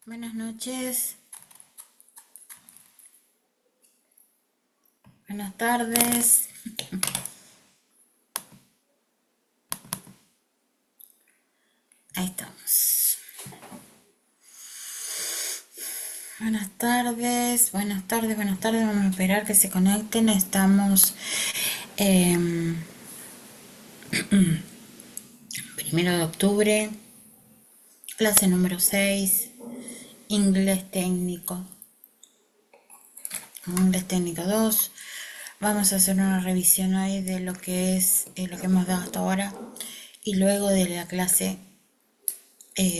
Buenas noches, buenas tardes. Ahí estamos. Buenas tardes, buenas tardes, buenas tardes. Vamos a esperar que se conecten. Estamos eh, 1 de octubre, clase número 6, inglés técnico, inglés técnico 2. Vamos a hacer una revisión hoy de lo que es lo que hemos dado hasta ahora y luego de la clase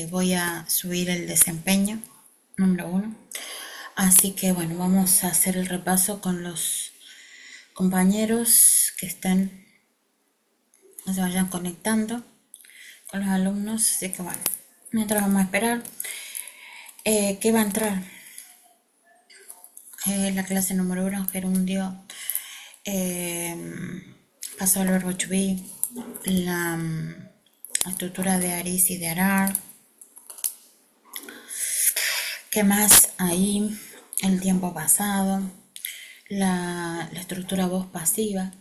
voy a subir el desempeño número 1. Así que bueno, vamos a hacer el repaso con los compañeros que están, no se vayan conectando con los alumnos. Así que bueno, mientras vamos a esperar, ¿qué va a entrar? La clase número 1, gerundio, eh, paso al verbo to be, la estructura de aris y de arar. ¿Qué más ahí? El tiempo pasado, la estructura voz pasiva,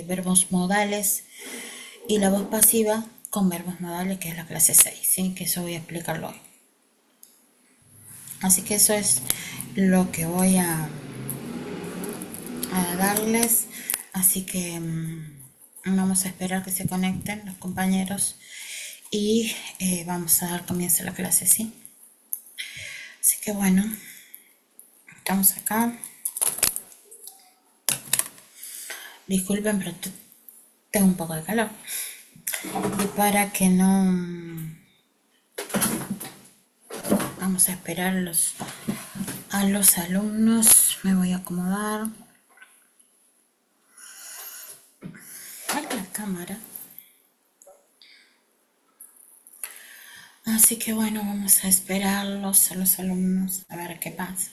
verbos modales y la voz pasiva con verbos modales, que es la clase 6, ¿sí? Que eso voy a explicarlo hoy. Así que eso es lo que voy a darles. Así que vamos a esperar que se conecten los compañeros y vamos a dar comienzo a la clase, ¿sí? Así que bueno, estamos acá. Disculpen, pero tengo un poco de calor. Y para que no... Vamos a esperar a los alumnos. Me voy a acomodar. Ay, la cámara. Así que bueno, vamos a esperarlos a los alumnos a ver qué pasa.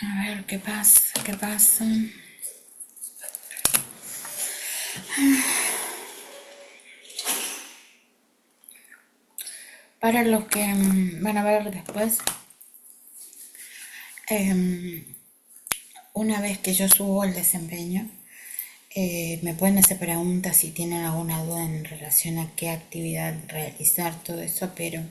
A ver qué pasa, qué pasa. Para los que van a ver después, una vez que yo subo el desempeño, me pueden hacer preguntas si tienen alguna duda en relación a qué actividad realizar, todo eso, pero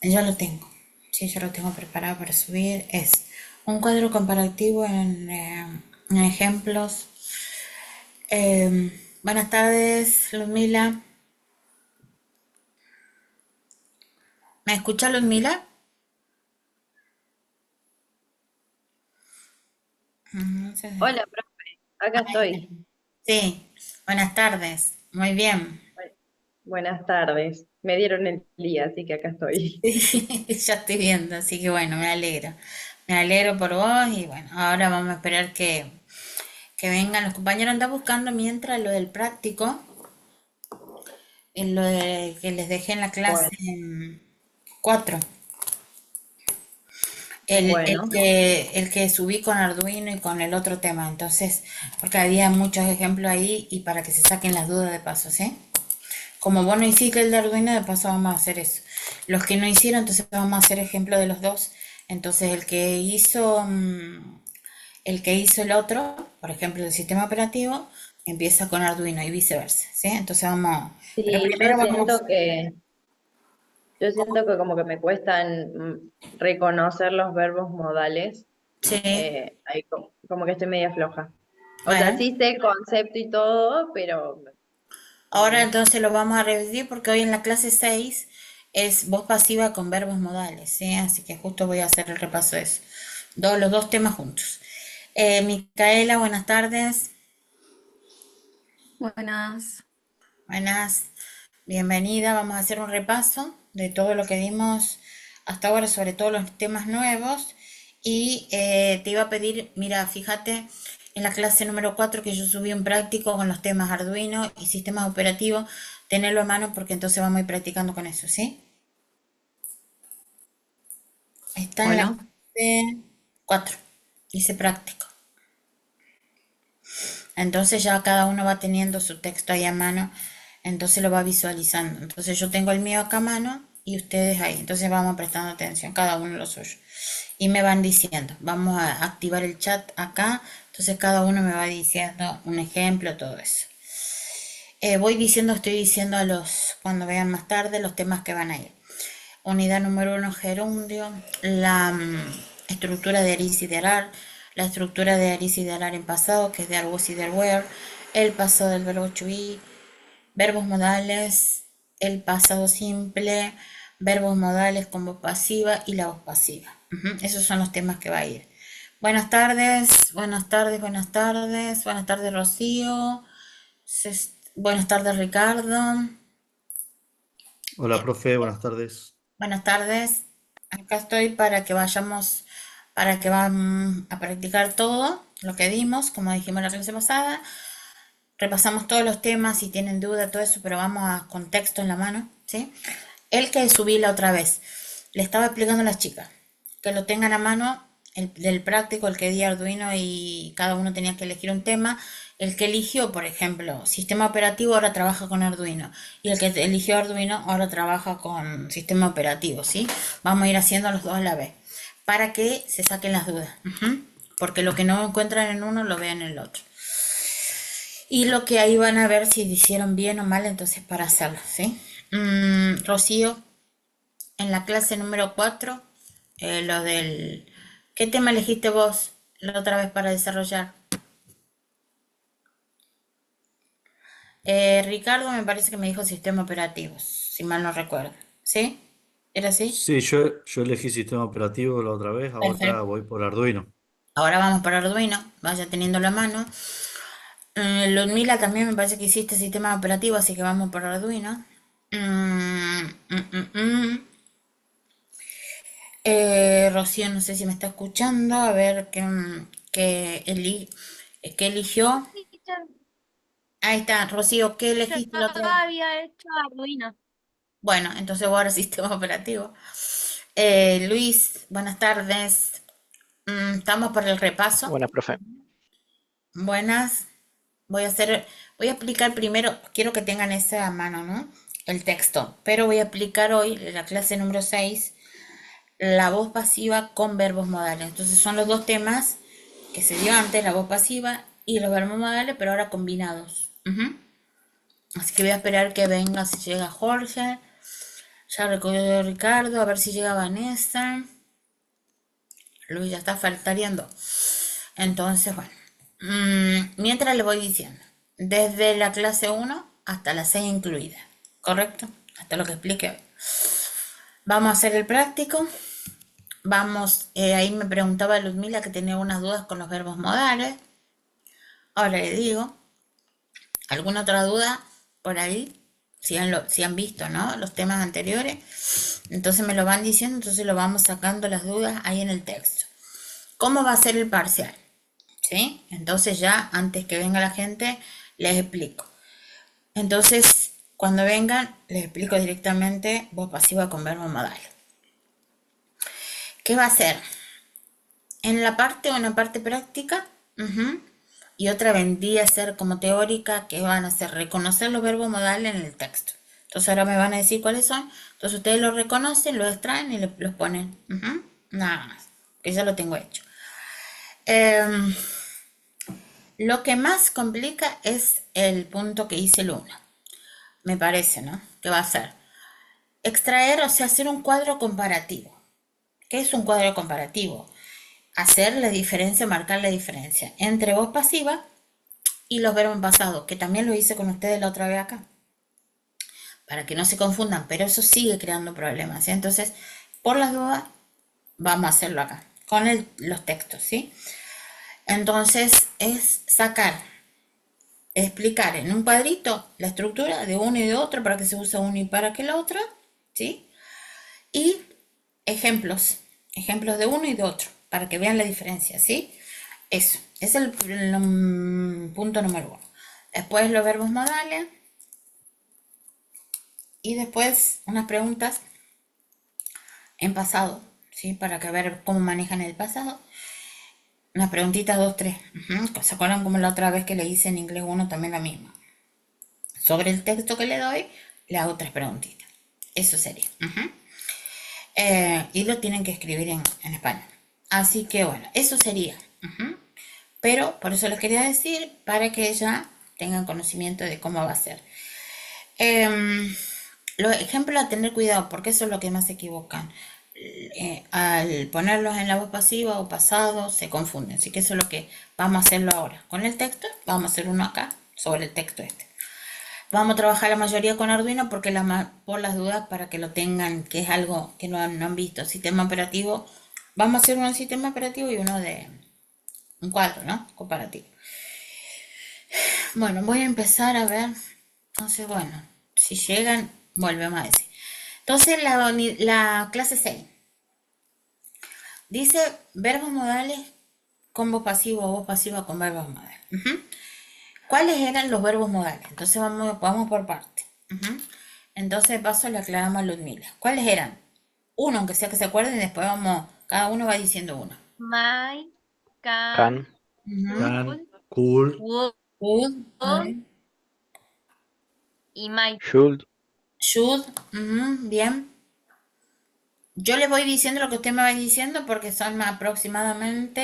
ya lo tengo. Sí, ya lo tengo preparado para subir. Es un cuadro comparativo en ejemplos. Buenas tardes, Ludmila. ¿Me escucha, Ludmila? No sé. Hola, profe, acá estoy. Sí, buenas tardes. Muy bien. Buenas tardes. Me dieron el día, así que acá estoy. Ya estoy viendo, así que bueno, me alegro. Me alegro por vos y bueno, ahora vamos a esperar que vengan los compañeros. Anda buscando mientras lo del práctico, en lo de que les dejé en la clase Bueno, 4. bueno, El que subí con Arduino y con el otro tema. Entonces, porque había muchos ejemplos ahí y para que se saquen las dudas de paso, ¿sí? Como vos no hiciste el de Arduino, de paso vamos a hacer eso. Los que no hicieron, entonces vamos a hacer ejemplo de los dos. Entonces, el que hizo el otro, por ejemplo, el sistema operativo, empieza con Arduino y viceversa, ¿sí? Entonces vamos, pero sí, primero vamos, yo siento que como que me cuestan reconocer los verbos modales. sí, Ahí como que estoy media floja. O sea, bueno. sí sé el concepto y todo, pero Ahora mm, entonces lo vamos a revisar porque hoy en la clase 6 es voz pasiva con verbos modales, ¿sí? Así que justo voy a hacer el repaso de eso. Los dos temas juntos. Micaela, buenas tardes. Buenas. Buenas, bienvenida. Vamos a hacer un repaso de todo lo que dimos hasta ahora, sobre todos los temas nuevos. Y te iba a pedir, mira, fíjate en la clase número 4 que yo subí un práctico con los temas Arduino y sistemas operativos, tenerlo a mano porque entonces vamos a ir practicando con eso, ¿sí? Está en la Bueno, clase 4. Dice práctico. Entonces ya cada uno va teniendo su texto ahí a mano, entonces lo va visualizando. Entonces yo tengo el mío acá a mano y ustedes ahí. Entonces vamos prestando atención, cada uno lo suyo. Y me van diciendo, vamos a activar el chat acá, entonces cada uno me va diciendo un ejemplo, todo eso. Estoy diciendo cuando vean más tarde, los temas que van a ir. Unidad número 1, gerundio, la estructura de Aris y de Arar, la estructura de Aris y de Arar en pasado, que es de Arbus y de Where, el pasado del verbo to be, verbos modales, el pasado simple, verbos modales con voz pasiva y la voz pasiva. Esos son los temas que va a ir. Buenas tardes, buenas tardes, buenas tardes, buenas tardes Rocío, buenas tardes Ricardo. Hola, profe, buenas tardes. Buenas tardes. Acá estoy para que vayamos, para que van a practicar todo lo que dimos, como dijimos la clase pasada. Repasamos todos los temas, si tienen duda, todo eso, pero vamos a contexto en la mano, ¿sí? El que subí la otra vez, le estaba explicando a las chicas, que lo tengan a mano, del práctico, el que di Arduino y cada uno tenía que elegir un tema. El que eligió, por ejemplo, sistema operativo ahora trabaja con Arduino y el que eligió Arduino ahora trabaja con sistema operativo, ¿sí? Vamos a ir haciendo los dos a la vez para que se saquen las dudas, porque lo que no encuentran en uno lo vean en el otro. Y lo que ahí van a ver si hicieron bien o mal, entonces para hacerlo, ¿sí? Rocío, en la clase número 4, lo del... ¿Qué tema elegiste vos la otra vez para desarrollar? Ricardo me parece que me dijo sistema operativo, si mal no recuerdo. ¿Sí? ¿Era así? Sí, yo elegí sistema operativo la otra vez, ahora Perfecto. voy por Arduino. Ahora vamos para Arduino, vaya teniendo la mano. Ludmila también me parece que hiciste sistema operativo, así que vamos por Arduino. Mm, mm, mm, mm. Rocío, no sé si me está escuchando, a ver qué eligió. Teacher, Ahí está, Rocío, ¿qué yo elegiste la otra vez? había hecho Arduino. Bueno, entonces voy ahora sistema operativo. Luis, buenas tardes. Estamos por el repaso. Buenas, profe. Buenas. Voy a explicar primero, quiero que tengan ese a mano, ¿no? El texto, pero voy a explicar hoy, en la clase número 6, la voz pasiva con verbos modales. Entonces son los dos temas que se dio antes, la voz pasiva y los verbos modales, pero ahora combinados. Así que voy a esperar que venga, si llega Jorge, ya recogió Ricardo, a ver si llega Vanessa. Luis ya está faltariando. Entonces, bueno, mientras le voy diciendo, desde la clase 1 hasta la 6 incluida, ¿correcto? Hasta lo que explique hoy. Vamos a hacer el práctico. Ahí me preguntaba Ludmila que tenía unas dudas con los verbos modales. Ahora le digo, ¿alguna otra duda por ahí? Si han visto, ¿no? Los temas anteriores. Entonces me lo van diciendo, entonces lo vamos sacando las dudas ahí en el texto. ¿Cómo va a ser el parcial? ¿Sí? Entonces ya, antes que venga la gente, les explico. Entonces, cuando vengan, les explico directamente voz pasiva con verbo modal. ¿Qué va a ser? En la parte, una parte práctica, y otra vendría a ser como teórica, que van a hacer reconocer los verbos modales en el texto. Entonces ahora me van a decir cuáles son. Entonces ustedes los reconocen, los extraen y los ponen. Nada más, que ya lo tengo hecho. Lo que más complica es el punto que hice el 1. Me parece, ¿no? Que va a ser extraer, o sea, hacer un cuadro comparativo. ¿Qué es un cuadro comparativo? Hacer la diferencia, marcar la diferencia entre voz pasiva y los verbos en pasado, que también lo hice con ustedes la otra vez acá, para que no se confundan, pero eso sigue creando problemas, ¿sí? Entonces, por las dudas, vamos a hacerlo acá, con los textos, ¿sí? Entonces, es explicar en un cuadrito la estructura de uno y de otro, para que se use uno y para que el otro, ¿sí? Y ejemplos de uno y de otro, para que vean la diferencia, ¿sí? Eso, es el punto número 1. Después los verbos modales y después unas preguntas en pasado, ¿sí? Para que ver cómo manejan el pasado. Unas preguntitas, dos, tres. ¿Se acuerdan como la otra vez que le hice en inglés uno también la misma? Sobre el texto que le doy, le hago tres preguntitas. Eso sería. Y lo tienen que escribir en español. Así que bueno, eso sería. Pero por eso les quería decir, para que ya tengan conocimiento de cómo va a ser. Los ejemplos a tener cuidado, porque eso es lo que más se equivocan. Al ponerlos en la voz pasiva o pasado, se confunden. Así que eso es lo que vamos a hacerlo ahora. Con el texto, vamos a hacer uno acá sobre el texto este. Vamos a trabajar la mayoría con Arduino porque por las dudas, para que lo tengan, que es algo que no han visto. Sistema operativo, vamos a hacer uno de sistema operativo y uno de un cuadro, ¿no? Comparativo. Bueno, voy a empezar a ver. Entonces, bueno, si llegan, volvemos a decir. Entonces, la clase 6 dice verbos modales con voz pasiva o voz pasiva con verbos modales. ¿Cuáles eran los verbos modales? Entonces, vamos por parte. Entonces, paso le aclaramos a Ludmila. ¿Cuáles eran? Uno, aunque sea que se acuerden, y después cada uno va diciendo uno. My, Can, Can, cool, would, Good, muy. y might. should, Should, bien. Yo les voy diciendo lo que usted me va diciendo porque son aproximadamente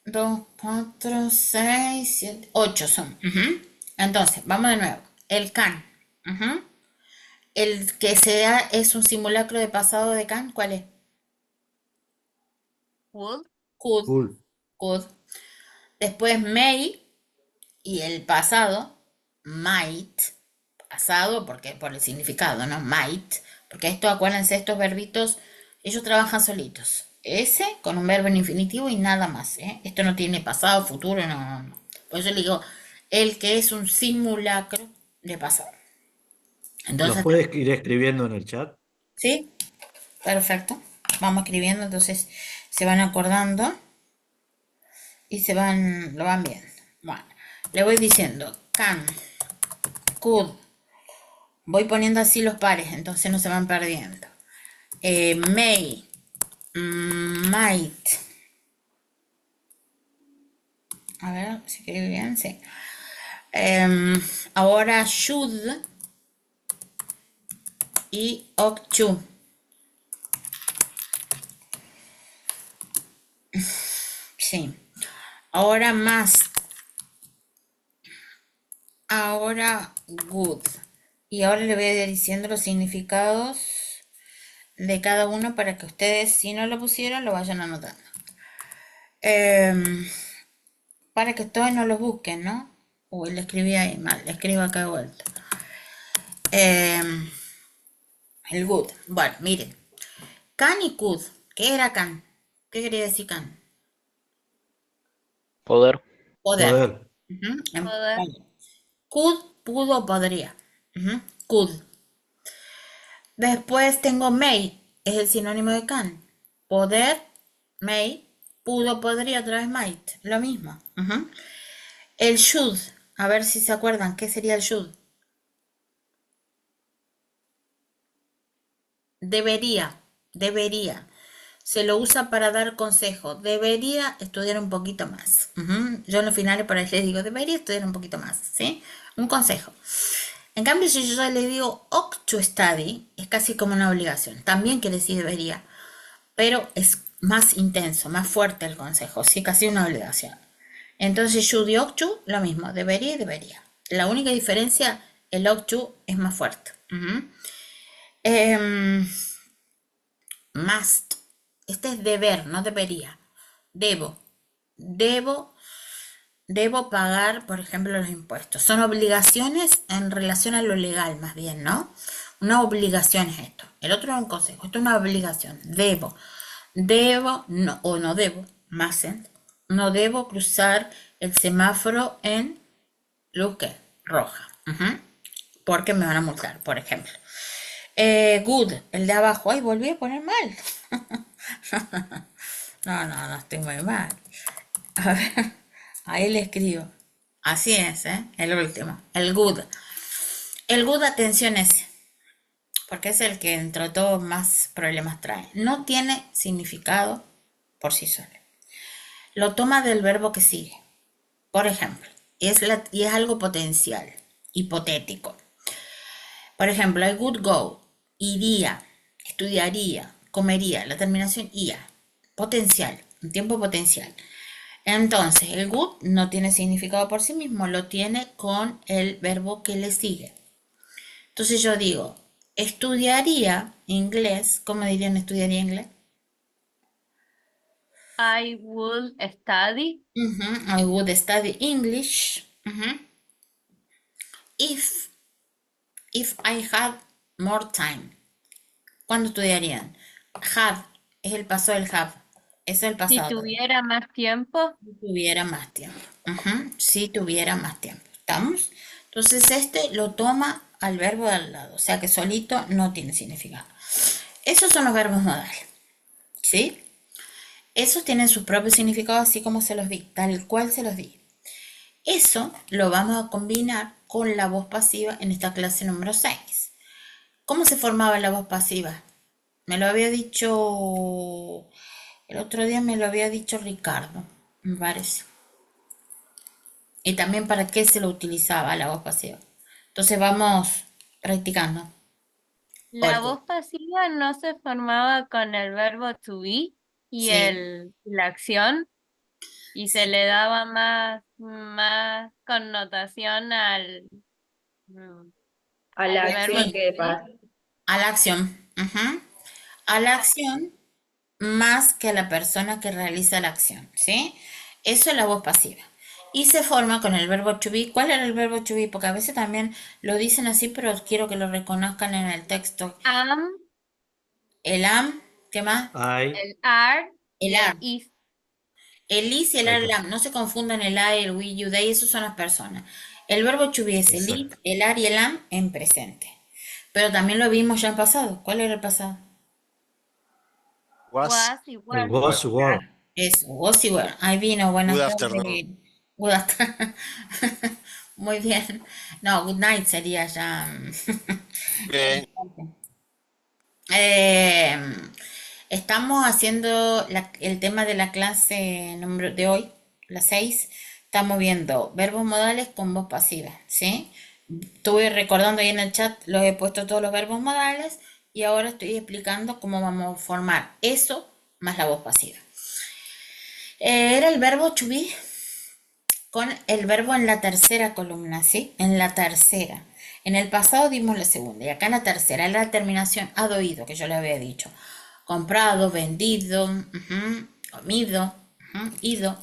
2, 4, 6, 7, 8 son. Entonces, vamos de nuevo. El can. El que sea es un simulacro de pasado de can, ¿cuál es? Would, Could. cool, Could. Después may y el pasado, might. Pasado porque por el significado, ¿no? Might. Porque esto, acuérdense, estos verbitos, ellos trabajan solitos. Ese con un verbo en infinitivo y nada más, ¿eh? Esto no tiene pasado, futuro, no. Por eso le digo, el que es un simulacro de pasado. ¿los Entonces, puedes ir escribiendo en el chat? ¿sí? Perfecto. Vamos escribiendo, entonces se van acordando y lo van viendo. Bueno, le voy diciendo can, could. Voy poniendo así los pares, entonces no se van perdiendo. May, might. A ver si escribe bien, sí. Ahora should y ought to. Sí. Ahora must. Ahora good. Y ahora le voy a ir diciendo los significados de cada uno para que ustedes, si no lo pusieron, lo vayan anotando. Para que todos no los busquen, ¿no? Uy, le escribí ahí mal, le escribo acá de vuelta. El good. Bueno, miren. Can y could. ¿Qué era can? ¿Qué quería decir can? poder, Poder. Poder, En Poder. español. Could, pudo, podría. Could. Después tengo may, es el sinónimo de can. Poder, may, pudo, podría, otra vez might. Lo mismo. El should, a ver si se acuerdan, ¿qué sería el should? Debería, debería. Se lo usa para dar consejo. Debería estudiar un poquito más. Yo en los finales por ahí les digo, debería estudiar un poquito más, ¿sí? Un consejo. En cambio, si yo les digo ought to study, es casi como una obligación. También quiere decir debería, pero es más intenso, más fuerte el consejo, sí, casi una obligación. Entonces, should y ought to, lo mismo, debería y debería. La única diferencia, el ought to es más fuerte. Must, este es deber, no debería. Debo, debo, debo pagar, por ejemplo, los impuestos. Son obligaciones en relación a lo legal, más bien, ¿no? Una obligación es esto. El otro es un consejo. Esto es una obligación. Debo. Debo, no, o no debo, más, no debo cruzar el semáforo en luz ¿qué? Roja. Porque me van a multar, por ejemplo. Good, el de abajo. Ay, volví a poner mal. No, estoy muy mal. A ver, ahí le escribo. Así es, ¿eh? El último. El good. El good, atención ese. Porque es el que entre todos más problemas trae. No tiene significado por sí solo. lo toma del verbo que sigue. Por ejemplo, y es algo potencial, hipotético. Por ejemplo, I would go, iría, estudiaría, comería, la terminación ia, potencial, un tiempo potencial. Entonces, el would no tiene significado por sí mismo, lo tiene con el verbo que le sigue. Entonces yo digo, estudiaría inglés, ¿cómo dirían estudiaría inglés? I would study I would study English if, if I had more time. ¿Cuándo estudiarían? Had es el pasado del have. Eso es el si pasado. tuviera más tiempo. Si tuviera más tiempo. Si tuviera más tiempo. ¿Estamos? Entonces este lo toma al verbo de al lado. O sea que solito no tiene significado. Esos son los verbos modales. ¿Sí? Esos tienen su propio significado así como se los di. Tal cual se los di. Eso lo vamos a combinar con la voz pasiva en esta clase número 6. ¿Cómo se formaba la voz pasiva? Me lo había dicho, el otro día me lo había dicho Ricardo, me parece. Y también para qué se lo utilizaba la voz pasiva. Entonces vamos practicando. La Porque, voz pasiva no se formaba con el verbo to be y sí, la acción y se le daba más connotación mm, A la al verbo acción sí, to que be. pasa. a la acción. A la acción más que a la persona que realiza la acción, ¿sí? Eso es la voz pasiva. Y se forma con el verbo to be. ¿Cuál era el verbo to be? Porque a veces también lo dicen así, pero quiero que lo reconozcan en el texto. Am, El am, ¿qué más? I, el are El y el are. is. El is y el ahí are, el está. am. No se confundan el I, el we, you, they, esos son las personas. El verbo to be es el is, Exacto. el are y el am en presente. Pero también lo vimos ya en pasado. ¿Cuál era el pasado? Was, Was y El were. was were. Es was y were. Ahí vino, good buenas afternoon. tardes. Good afternoon. Muy bien. No, good night sería ya. Bien, Eh, estamos haciendo el tema de la clase número de hoy, la 6. Estamos viendo verbos modales con voz pasiva, ¿sí? Estuve recordando ahí en el chat, los he puesto todos los verbos modales y ahora estoy explicando cómo vamos a formar eso más la voz pasiva. Era el verbo to be con el verbo en la tercera columna, ¿sí? En la tercera. En el pasado dimos la segunda y acá en la tercera, en la terminación ad oído, que yo le había dicho. Comprado, vendido, comido, ido.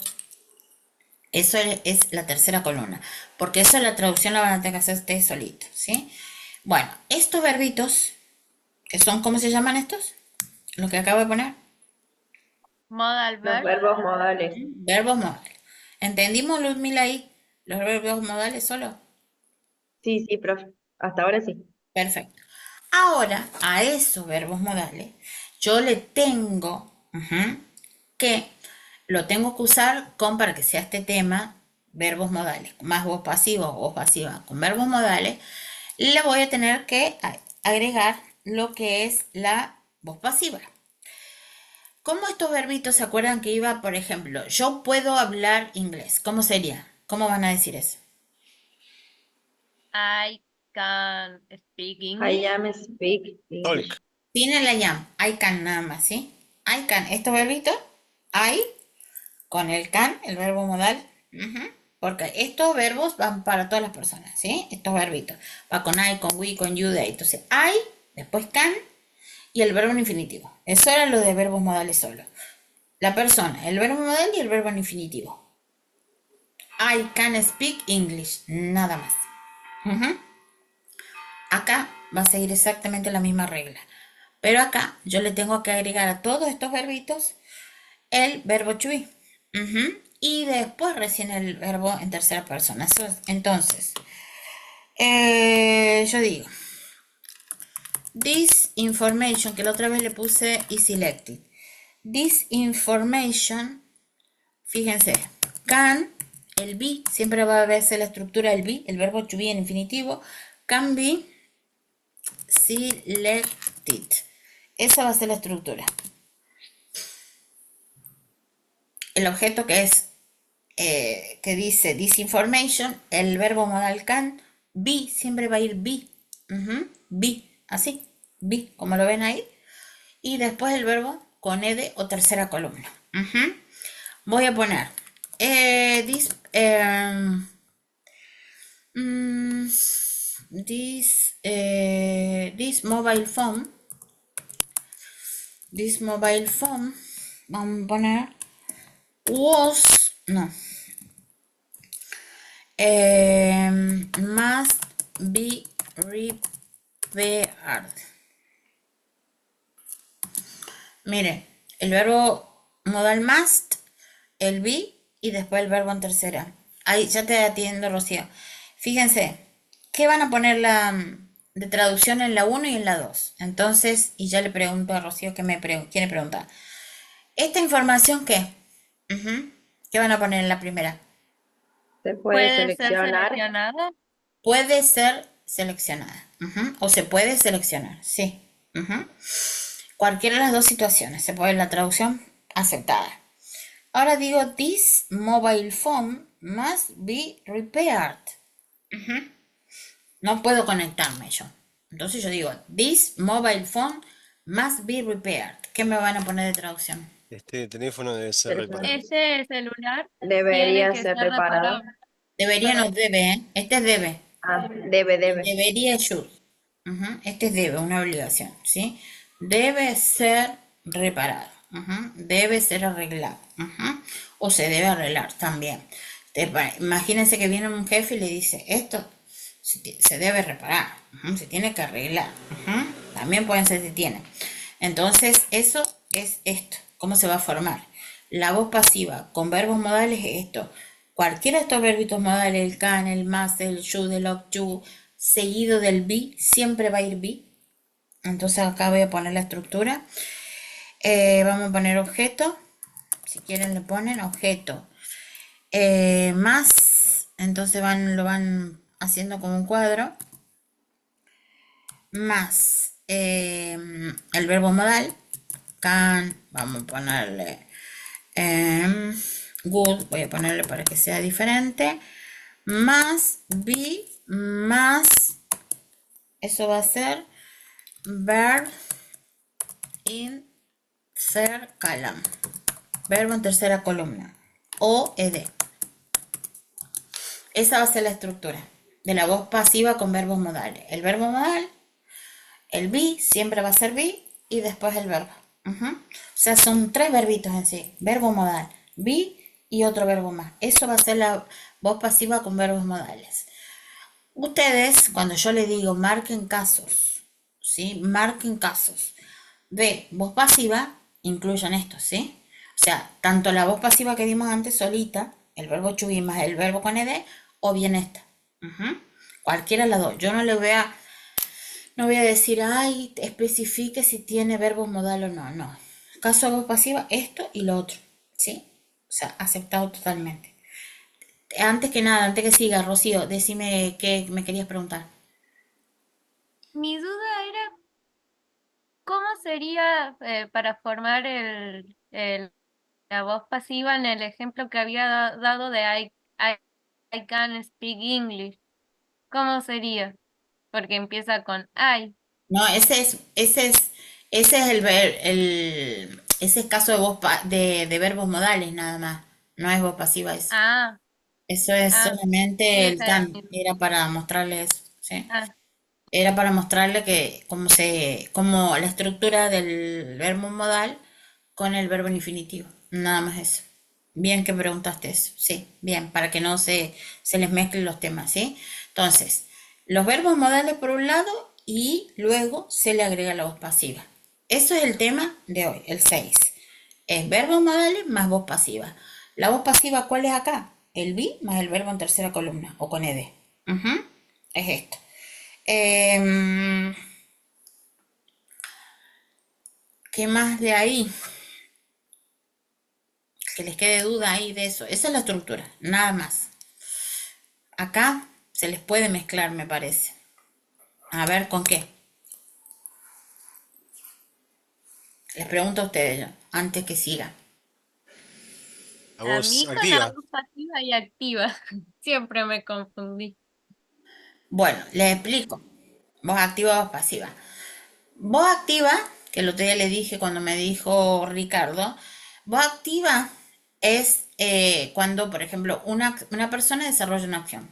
Eso es la tercera columna, porque eso la traducción la van a tener que hacer ustedes solitos, ¿sí? Bueno, estos verbitos, que son, ¿cómo se llaman estos? Lo que acabo de poner. Modal Los verb. verbos modales. Verbos modales. ¿Entendimos, Ludmila, ahí? Los verbos modales solo. Sí, sí, profe. Hasta ahora sí. Perfecto. Ahora, a esos verbos modales, yo le tengo que, lo tengo que usar con, para que sea este tema, verbos modales, más voz pasiva o voz pasiva con verbos modales, le voy a tener que agregar lo que es la voz pasiva. ¿Cómo estos verbitos se acuerdan que iba, por ejemplo, yo puedo hablar inglés? ¿Cómo sería? ¿Cómo van a decir eso? I can speak I English. am speak English. talk. Tiene la llama, I can nada más, ¿sí? I can, estos verbitos, I con el can, el verbo modal, porque estos verbos van para todas las personas, ¿sí? Estos verbitos, va con I, con we, con you, they. Entonces, I, después can y el verbo en infinitivo. Eso era lo de verbos modales solo. La persona, el verbo modal y el verbo en infinitivo. I can speak English, nada más. Acá va a seguir exactamente la misma regla. Pero acá yo le tengo que agregar a todos estos verbitos el verbo to be. Y después recién el verbo en tercera persona. Entonces, yo digo, this information, que la otra vez le puse y selected. This information, fíjense, can, el be, siempre va a verse la estructura del be, el verbo to be en infinitivo, can be selected. Esa va a ser la estructura. el objeto que es, que dice this information, el verbo modal can, be, siempre va a ir be. Be, así, be, como lo ven ahí. Y después el verbo con ed o tercera columna. Voy a poner this, this mobile phone. This mobile phone, vamos a poner was, no, must be repaired. Mire, el verbo modal must, el be y después el verbo en tercera. Ahí ya te atiendo, Rocío. Fíjense, ¿qué van a poner de traducción en la 1 y en la 2? Entonces, y ya le pregunto a Rocío que quiere preguntar. ¿Esta información qué? ¿Qué van a poner en la primera? Se puede ¿Puede ser seleccionar. seleccionada? Puede ser seleccionada. O se puede seleccionar, sí. Cualquiera de las dos situaciones. Se puede la traducción aceptada. Ahora digo, this mobile phone must be repaired. No puedo conectarme yo. Entonces yo digo, this mobile phone must be repaired. ¿Qué me van a poner de traducción? Este teléfono debe ser Teléfono. reparado. Ese celular tiene Debería que ser ser reparado. reparado. Debería no debe, ¿eh? Este es debe. Ah, debe. Debería should. Este es debe, una obligación, ¿sí? Debe ser reparado. Debe ser arreglado. O se debe arreglar también. Imagínense que viene un jefe y le dice, esto se debe reparar, se tiene que arreglar. También pueden ser se tiene. Entonces, eso es esto. ¿Cómo se va a formar? La voz pasiva con verbos modales es esto. Cualquiera de estos verbitos modales, el can, el must, el should, el ought to, seguido del be, siempre va a ir be. Entonces acá voy a poner la estructura. Vamos a poner objeto. Si quieren le ponen objeto. Más, entonces lo van haciendo como un cuadro. Más el verbo modal. Can, vamos a ponerle good, voy a ponerle para que sea diferente. Más be, más, eso va a ser verb in third column. Verbo en tercera columna. O ed. Esa va a ser la estructura de la voz pasiva con verbos modales. El verbo modal, el be, siempre va a ser be y después el verbo. O sea, son tres verbitos en sí. Verbo modal, be y otro verbo más. Eso va a ser la voz pasiva con verbos modales. Ustedes, cuando yo les digo marquen casos, ¿sí? Marquen casos de voz pasiva, incluyan esto, ¿sí? O sea, tanto la voz pasiva que dimos antes solita, el verbo to be más el verbo con ed, o bien esta. Cualquiera de las dos. Yo no voy a decir, ay, especifique si tiene verbos modal o no. No. Caso de voz pasiva, esto y lo otro, ¿sí? O sea, aceptado totalmente. Antes que nada, antes que siga, Rocío, decime qué me querías preguntar. Mi duda era, ¿cómo sería para formar la voz pasiva en el ejemplo que había dado de I can speak English? ¿Cómo sería? Porque empieza con I. No, ese es ese es caso de de verbos modales nada más. No es voz pasiva eso. Ah, Eso es ah, solamente el esa era can. Era para mostrarle eso, ¿sí? ah, Era para mostrarle que como la estructura del verbo modal con el verbo en infinitivo. Nada más eso. Bien que preguntaste eso. Sí, bien, para que no se les mezclen los temas, ¿sí? Entonces, los verbos modales por un lado y luego se le agrega la voz pasiva. Eso es el tema de hoy, el 6. Es verbos modales más voz pasiva. La voz pasiva, ¿cuál es acá? El be más el verbo en tercera columna o con ed. Es esto. ¿Qué más de ahí? Que les quede duda ahí de eso. Esa es la estructura, nada más. Acá se les puede mezclar, me parece. A ver, ¿con qué? Les pregunto a ustedes, antes que siga. A A voz mí con la activa. voz pasiva y activa. Siempre me confundí. Bueno, les explico. Voz activa, voz pasiva. Voz activa, que el otro día le dije cuando me dijo Ricardo, voz activa es cuando, por ejemplo, una persona desarrolla una acción.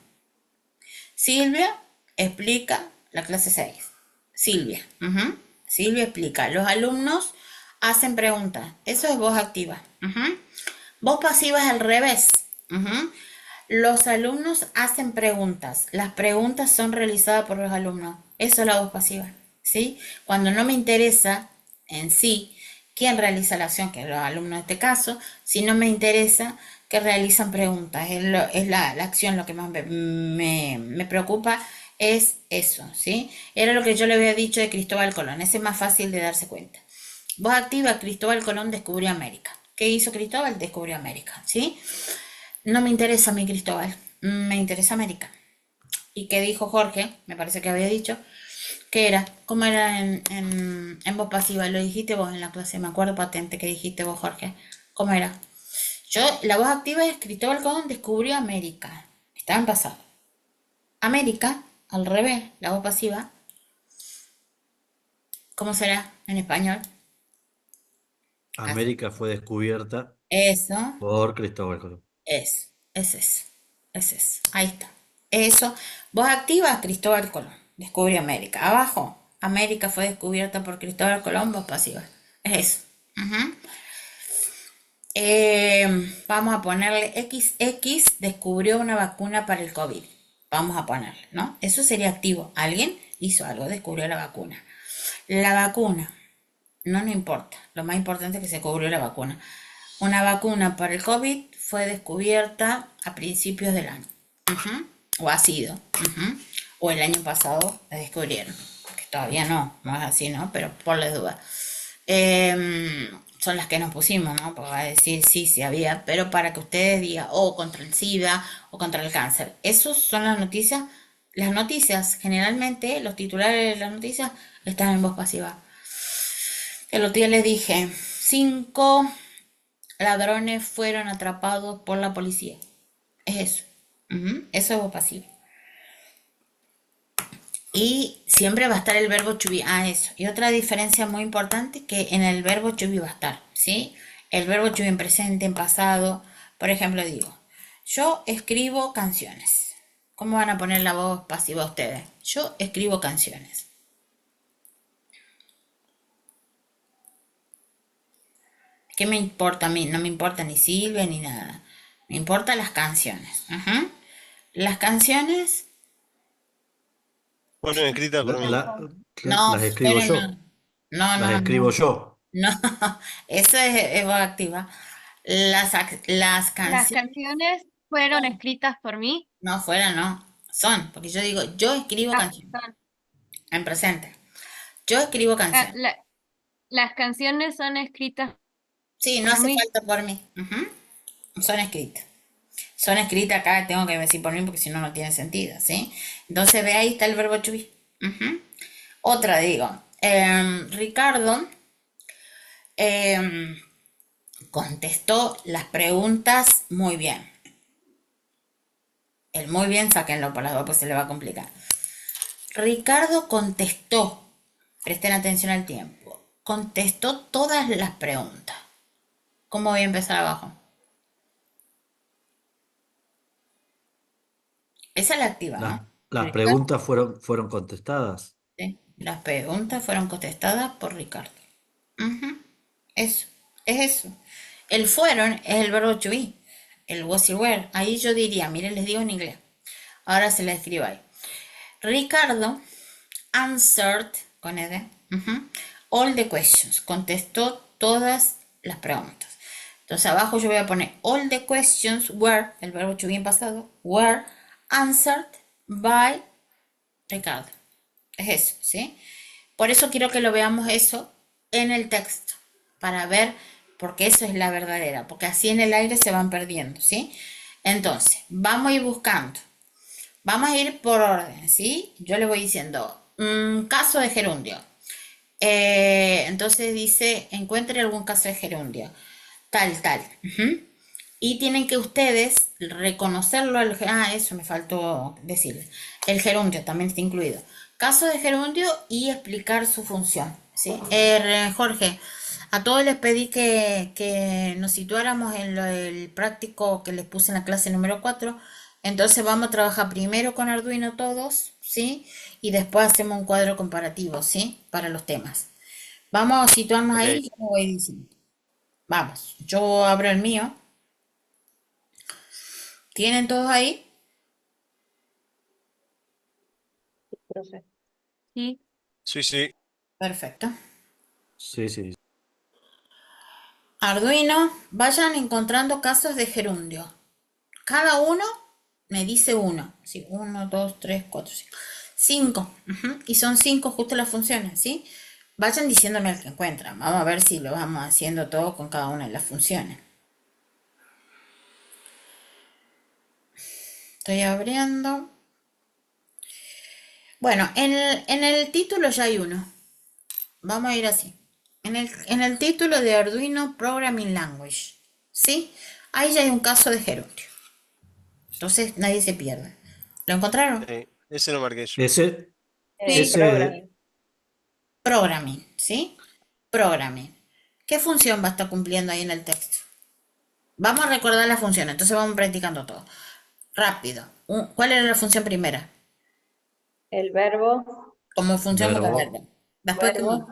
Silvia explica la clase 6. Silvia. Silvia explica. Los alumnos hacen preguntas. Eso es voz activa. Voz pasiva es al revés. Los alumnos hacen preguntas. Las preguntas son realizadas por los alumnos. Eso es la voz pasiva. ¿Sí? Cuando no me interesa en sí quién realiza la acción, que es los alumnos en este caso, si no me interesa que realizan preguntas. Es la acción lo que más me preocupa, es eso, ¿sí? Era lo que yo le había dicho de Cristóbal Colón. Ese es más fácil de darse cuenta. Voz activa, Cristóbal Colón descubrió América. ¿Qué hizo Cristóbal? Descubrió América, ¿sí? No me interesa mi Cristóbal, me interesa América. ¿Y qué dijo Jorge? Me parece que había dicho. ¿Qué era? ¿Cómo era en voz pasiva? Lo dijiste vos en la clase, me acuerdo patente que dijiste vos, Jorge. ¿Cómo era? La voz activa es Cristóbal Colón descubrió América. Está en pasado. América, al revés, la voz pasiva. ¿Cómo será en español? América fue descubierta Eso, por Cristóbal Colón. es eso. Es eso. Ahí está. Eso. Voz activa, Cristóbal Colón. Descubrió América. Abajo, América fue descubierta por Cristóbal Colón, voz pasiva. Es eso. Vamos a ponerle XX descubrió una vacuna para el COVID. Vamos a ponerle, ¿no? Eso sería activo. Alguien hizo algo, descubrió la vacuna. La vacuna, no importa. Lo más importante es que se descubrió la vacuna. Una vacuna para el COVID fue descubierta a principios del año. O ha sido. O el año pasado la descubrieron. Que todavía no es así, ¿no? Pero por las dudas. Son las que nos pusimos, ¿no? Porque va a decir sí había, pero para que ustedes digan, contra el SIDA o contra el cáncer. Esas son las noticias. Las noticias, generalmente, los titulares de las noticias están en voz pasiva. El otro día les dije, 5 ladrones fueron atrapados por la policía. Es eso. Eso es voz pasiva. Y siempre va a estar el verbo to be. Eso. Y otra diferencia muy importante que en el verbo to be va a estar, ¿sí? El verbo to be en presente, en pasado. Por ejemplo, digo, yo escribo canciones. ¿Cómo van a poner la voz pasiva ustedes? Yo escribo canciones. ¿Qué me importa a mí? No me importa ni Silvia ni nada. Me importan las canciones. Las canciones Fueron escritas por mí. no Las escribo fueron. yo. No, Las no, escribo no. yo. No, eso es voz activa. Las Las canciones canciones fueron escritas por mí. no fueron, no. Son, porque yo digo, yo escribo Ah, canciones. son. En presente. Yo escribo Ah, canciones. las canciones son escritas Sí, no por hace mí. falta por mí. Son escritas. Son escritas acá, tengo que decir por mí porque si no, no tiene sentido, ¿sí? Entonces, ve ahí está el verbo to be. Otra, digo. Ricardo em, contestó las preguntas muy bien. El muy bien, sáquenlo por las dos, pues se le va a complicar. Ricardo contestó, presten atención al tiempo, contestó todas las preguntas. ¿Cómo voy a empezar abajo? Esa es la activa, Las, ¿no? las Ricardo, preguntas fueron contestadas. sí. Las preguntas fueron contestadas por Ricardo. Eso, es eso. El fueron es el verbo to be. El was y were. Ahí yo diría, miren, les digo en inglés. Ahora se la escribo ahí. Ricardo answered, con ed, all the questions. Contestó todas las preguntas. Entonces abajo yo voy a poner all the questions were, el verbo to be en pasado, were answered by Ricardo. Es eso, ¿sí? Por eso quiero que lo veamos eso en el texto, para ver, porque eso es la verdadera, porque así en el aire se van perdiendo, ¿sí? Entonces, vamos a ir buscando. Vamos a ir por orden, ¿sí? Yo le voy diciendo, caso de gerundio. Entonces dice, encuentre algún caso de gerundio. Tal. Y tienen que ustedes reconocerlo. Eso me faltó decirles. El gerundio también está incluido. Caso de gerundio y explicar su función. ¿Sí? Jorge, a todos les pedí que nos situáramos en el práctico que les puse en la clase número 4. Entonces vamos a trabajar primero con Arduino todos, ¿sí? Y después hacemos un cuadro comparativo, ¿sí? Para los temas. Vamos a situarnos Ok, ahí y yo voy diciendo. Vamos, yo abro el mío. ¿Tienen todos ahí? profe. Sí. sí, sí. Perfecto. Sí, sí. Arduino, vayan encontrando casos de gerundio. Cada uno me dice uno. Sí, 1, 2, 3, 4, 5. 5. Y son 5 justo las funciones, ¿sí? Vayan diciéndome el que encuentran. Vamos a ver si lo vamos haciendo todo con cada una de las funciones. Estoy abriendo. Bueno, en el título ya hay uno. Vamos a ir así. En el título de Arduino Programming Language, ¿sí? Ahí ya hay un caso de gerundio. Entonces nadie se pierde. ¿Lo encontraron? Ese lo marqué yo. Ese, Sí. ese, Programming. Programming, ¿sí? Programming. ¿Qué función va a estar cumpliendo ahí en el texto? Vamos a recordar la función, entonces vamos practicando todo. Rápido. ¿Cuál era la función primera? El verbo, Como función verbo, verbo. Después, verbo,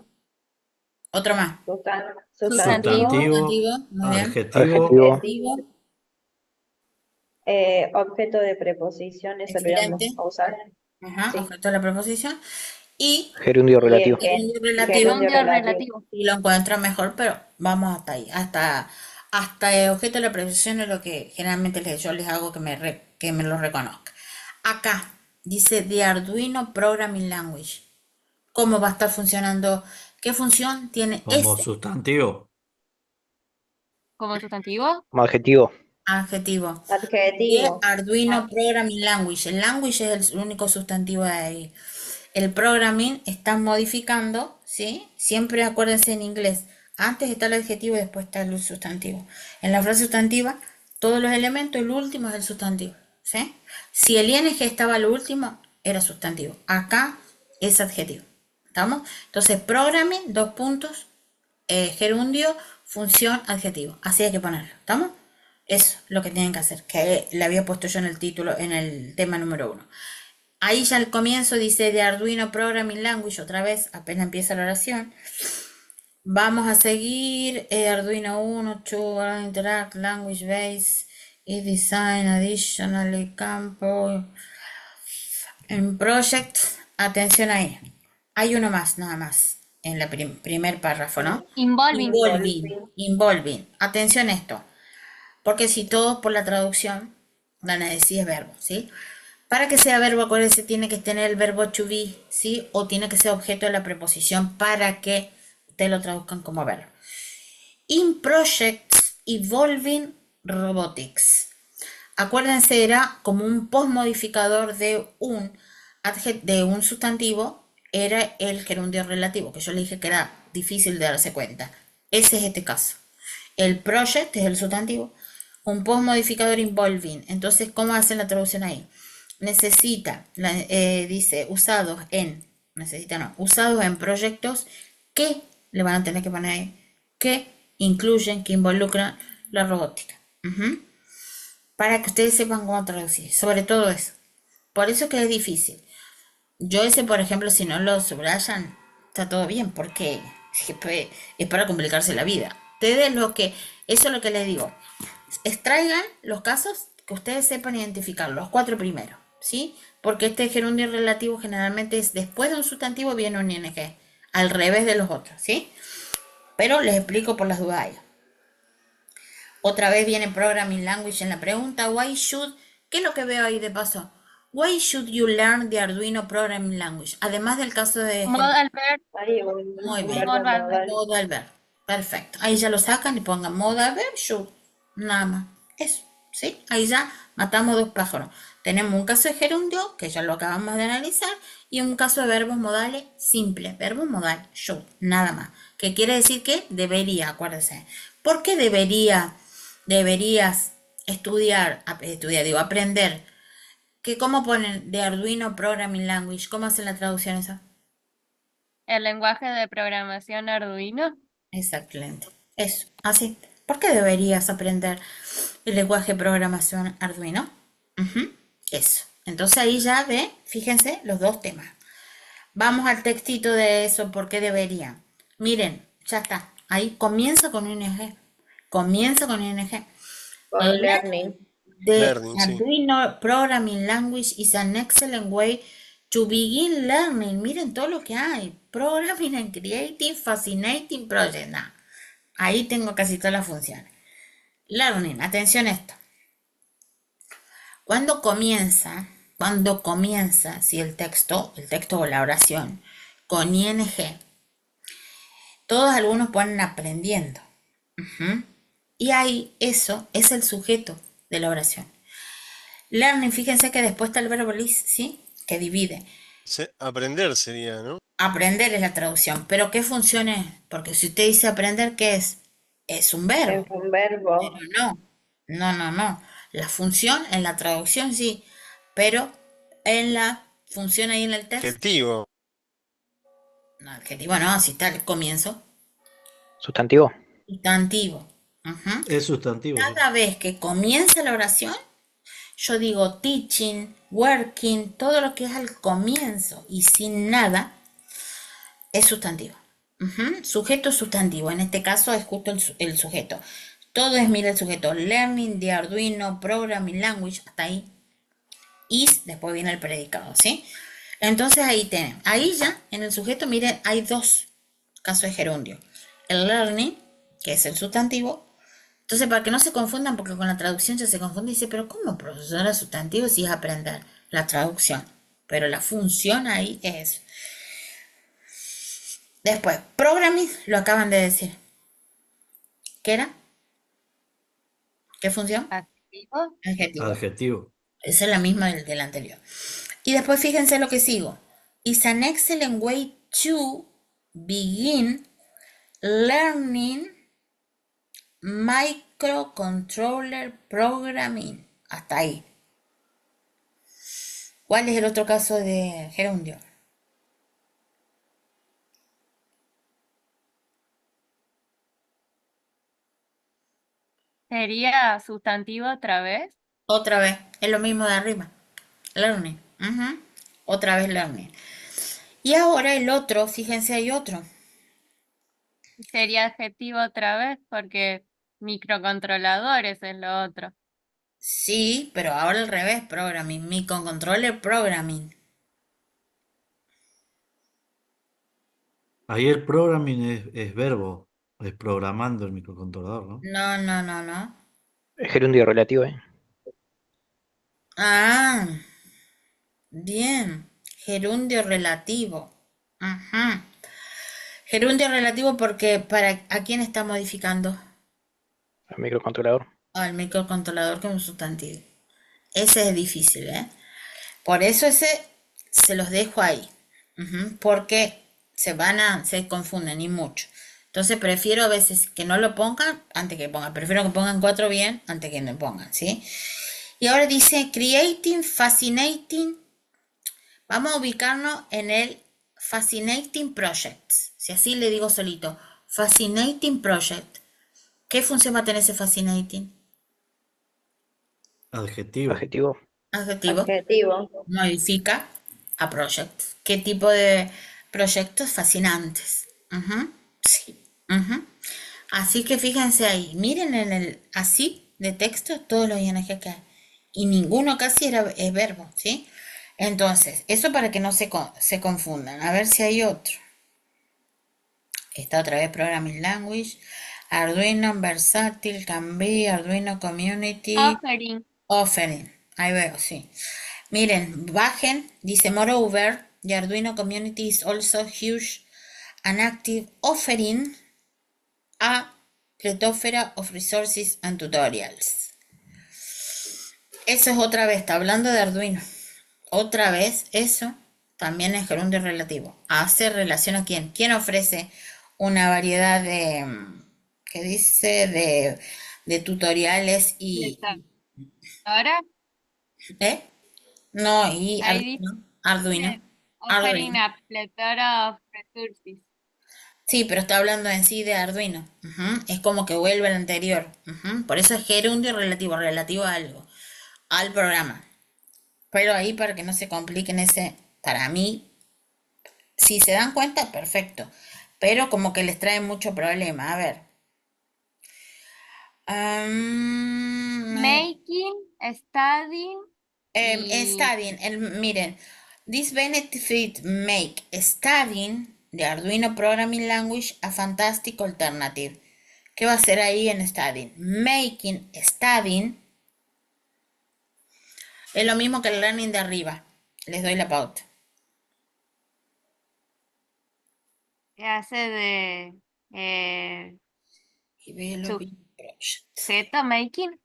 otro más. sustantivo, Sustantivo. Sustantivo, muy bien. adjetivo, Adjetivo, objeto de preposición, eso lo íbamos excelente. a usar. Ajá, Sí. objeto de la preposición. Y Gerundio Y el relativo. gerundio relativo, gerundio Gerundio relativo. relativo. si lo encuentro mejor, pero vamos hasta ahí. Hasta el objeto de la preposición es lo que generalmente yo les hago que me lo reconozca. Acá dice The Arduino Programming Language. ¿Cómo va a estar funcionando? ¿Qué función tiene como ese sustantivo. Como sustantivo. Como adjetivo. adjetivo? The Adjetivo. Arduino Programming Language. El language es el único sustantivo de ahí. El programming está modificando, ¿sí? Siempre acuérdense en inglés. Antes está el adjetivo y después está el sustantivo. En la frase sustantiva, todos los elementos, el último es el sustantivo, ¿sí? Si el ing estaba al último, era sustantivo. Acá es adjetivo. ¿Estamos? Entonces, programming, dos puntos, gerundio, función, adjetivo. Así hay que ponerlo. ¿Estamos? Eso es lo que tienen que hacer, que le había puesto yo en el título, en el tema número 1. Ahí ya al comienzo dice de Arduino Programming Language, otra vez, apenas empieza la oración. Vamos a seguir Arduino 1, 2, Interact, Language Base, y Design, Additionally, Campo, en Project. Atención ahí. Hay uno más, nada más, en el primer párrafo, ¿no? Involving. Involving. Atención a esto. Porque si todos por la traducción van a decir es verbo, ¿sí? Para que sea verbo, acuérdense, tiene que tener el verbo to be, ¿sí? O tiene que ser objeto de la preposición para que te lo traduzcan como verbo. In Projects Evolving Robotics. Acuérdense, era como un postmodificador de un sustantivo, era el gerundio relativo, que yo le dije que era difícil de darse cuenta. Ese es este caso. El project es el sustantivo, un postmodificador involving. Entonces, ¿cómo hacen la traducción ahí? Necesita, dice, usados en proyectos que, le van a tener que poner ahí, que incluyen, que involucran la robótica. Para que ustedes sepan cómo traducir, sobre todo eso. Por eso que es difícil. Yo ese, por ejemplo, si no lo subrayan, está todo bien, porque es para complicarse la vida. Ustedes eso es lo que les digo. Extraigan los casos que ustedes sepan identificar, los 4 primeros, ¿sí? Porque este gerundio relativo generalmente es después de un sustantivo viene un ing, al revés de los otros, ¿sí? Pero les explico por las dudas. Otra vez viene Programming Language en la pregunta, ¿qué es lo que veo ahí de paso? Why should you learn the Arduino Programming Language? Además del caso de... Modal verb. Ahí Muy un bien. verbo Modal modal. Modal verb. Perfecto. Ahí ya lo sacan y pongan modal verb should. Nada más. Eso. ¿Sí? Ahí ya matamos 2 pájaros. Tenemos un caso de gerundio, que ya lo acabamos de analizar, y un caso de verbos modales simple. Verbo modal should. Nada más. Que quiere decir que debería, acuérdense. ¿Por qué deberías aprender. ¿Cómo ponen de Arduino Programming Language? ¿Cómo hacen la traducción esa? El lenguaje de programación Arduino. Exactamente. Eso, así. ¿Por qué deberías aprender el lenguaje de programación Arduino? Ujú, eso. Entonces ahí ya ve, fíjense, los dos temas. Vamos al textito de eso, ¿por qué debería? Miren, ya está. Ahí comienza con ING. Comienza con ING. Con learning. The Learning, sí. Arduino Programming Language is an excellent way to begin learning. Miren todo lo que hay. Programming and creating fascinating projects. Nah, ahí tengo casi todas las funciones. Learning, atención a esto. Cuando comienza, si el texto o la oración, con ing, todos algunos ponen aprendiendo. Ujú. Y ahí eso es el sujeto de la oración. Learning, fíjense que después está el verbo list, ¿sí? Que divide. Aprender sería, ¿no? Aprender es la traducción, pero ¿qué función es? Porque si usted dice aprender, ¿qué es? Es un verbo, Es un verbo. pero no. La función en la traducción sí, pero en la función ahí en el texto, Adjetivo. no, adjetivo no, si está el comienzo, Sustantivo. sustantivo. Ujú. Es sustantivo, sí. Cada vez que comienza la oración, yo digo teaching, working, todo lo que es al comienzo y sin nada es sustantivo. Ujú. Sujeto sustantivo, en este caso es justo el sujeto. Todo es, mira el sujeto, learning de Arduino, programming language, hasta ahí. Is, después viene el predicado, ¿sí? Entonces ahí tienen, ahí ya en el sujeto, miren, hay dos casos de gerundio. El learning, que es el sustantivo. Entonces, para que no se confundan, porque con la traducción ya se confunde y dice, pero ¿cómo profesora sustantivo si es aprender? La traducción. Pero la función ahí es. Después, programming, lo acaban de decir. ¿Qué era? ¿Qué función? Activo. Adjetivo. Adjetivo. Esa es la misma del anterior. Y después fíjense lo que sigo. It's an excellent way to begin learning microcontroller programming. Hasta ahí. ¿Cuál es el otro caso de gerundio? Sería sustantivo otra vez. Otra vez, es lo mismo de arriba. Learning. Ujú. Otra vez learning. Y ahora el otro, fíjense, hay otro. Sería adjetivo otra vez porque microcontroladores es lo otro. Sí, pero ahora al revés, programming. Microcontroller programming. Ahí el programming es verbo, es programando el microcontrolador, ¿no? No. Es gerundio relativo, ¿eh? Ah, bien. Gerundio relativo. Ajá. Gerundio relativo porque ¿a quién está modificando? El microcontrolador. Al microcontrolador como sustantivo. Ese es difícil, ¿eh? Por eso ese se los dejo ahí. Ujú, porque se confunden y mucho. Entonces prefiero a veces que no lo pongan antes que pongan. Prefiero que pongan 4 bien antes que no pongan, ¿sí? Y ahora dice creating, fascinating. Vamos a ubicarnos en el fascinating project. Si así le digo solito, fascinating project. ¿Qué función va a tener ese fascinating? Adjetivo. Adjetivo. Adjetivo. Adjetivo. Modifica a project. ¿Qué tipo de proyectos? Fascinantes. Ujú, sí. Ujú. Así que fíjense ahí, miren en el así de texto todos los ing que hay. Y ninguno casi es verbo, ¿sí? Entonces, eso para que no se confundan. A ver si hay otro. Está otra vez Programming Language. Arduino Versatile, Can Be, Arduino Community. Offering. Offering, ahí veo, sí. Miren, bajen, dice moreover, the Arduino community is also huge and active, offering a plethora of resources and tutorials. Eso es otra vez, está hablando de Arduino. Otra vez, eso también es gerundio relativo. ¿Hace relación a quién? ¿Quién ofrece una variedad de, ¿qué dice? De tutoriales y Ahora, ¿Eh? No, y ahí dice Arduino. offering Arduino. a plethora of resources. Sí, pero está hablando en sí de Arduino. Ujú. Es como que vuelve al anterior. Ujú. Por eso es gerundio relativo, relativo a algo, al programa. Pero ahí para que no se compliquen ese, para mí, si se dan cuenta, perfecto. Pero como que les trae mucho problema. A ver. Making, studying y Studying, miren, this benefit make studying the Arduino Programming Language a fantastic alternative. ¿Qué va a hacer ahí en studying? Making studying es lo mismo que el learning de arriba. Les doy la pauta. hace de eh, Developing project. sujeto making.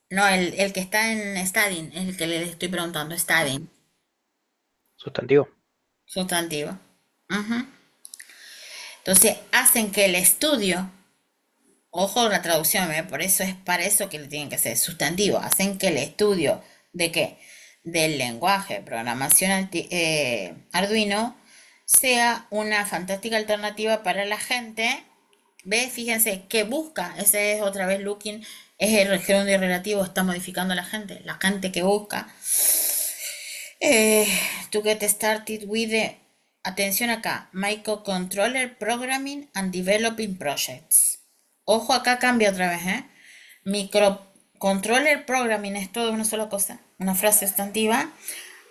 No, el que está en studying, es el que les estoy preguntando. Studying, Sustantivo. sustantivo. Ujú. Entonces, hacen que el estudio. Ojo la traducción, ¿eh? Por eso es para eso que le tienen que hacer sustantivo. Hacen que el estudio de qué, del lenguaje de programación Arduino sea una fantástica alternativa para la gente. ¿Ve? Fíjense que busca. Ese es otra vez looking. Es el gerundio relativo. Está modificando a la gente. La gente que busca. To get started with atención acá. Microcontroller Programming and Developing Projects. Ojo, acá cambia otra vez, ¿eh? Microcontroller Programming es todo una sola cosa, una frase sustantiva.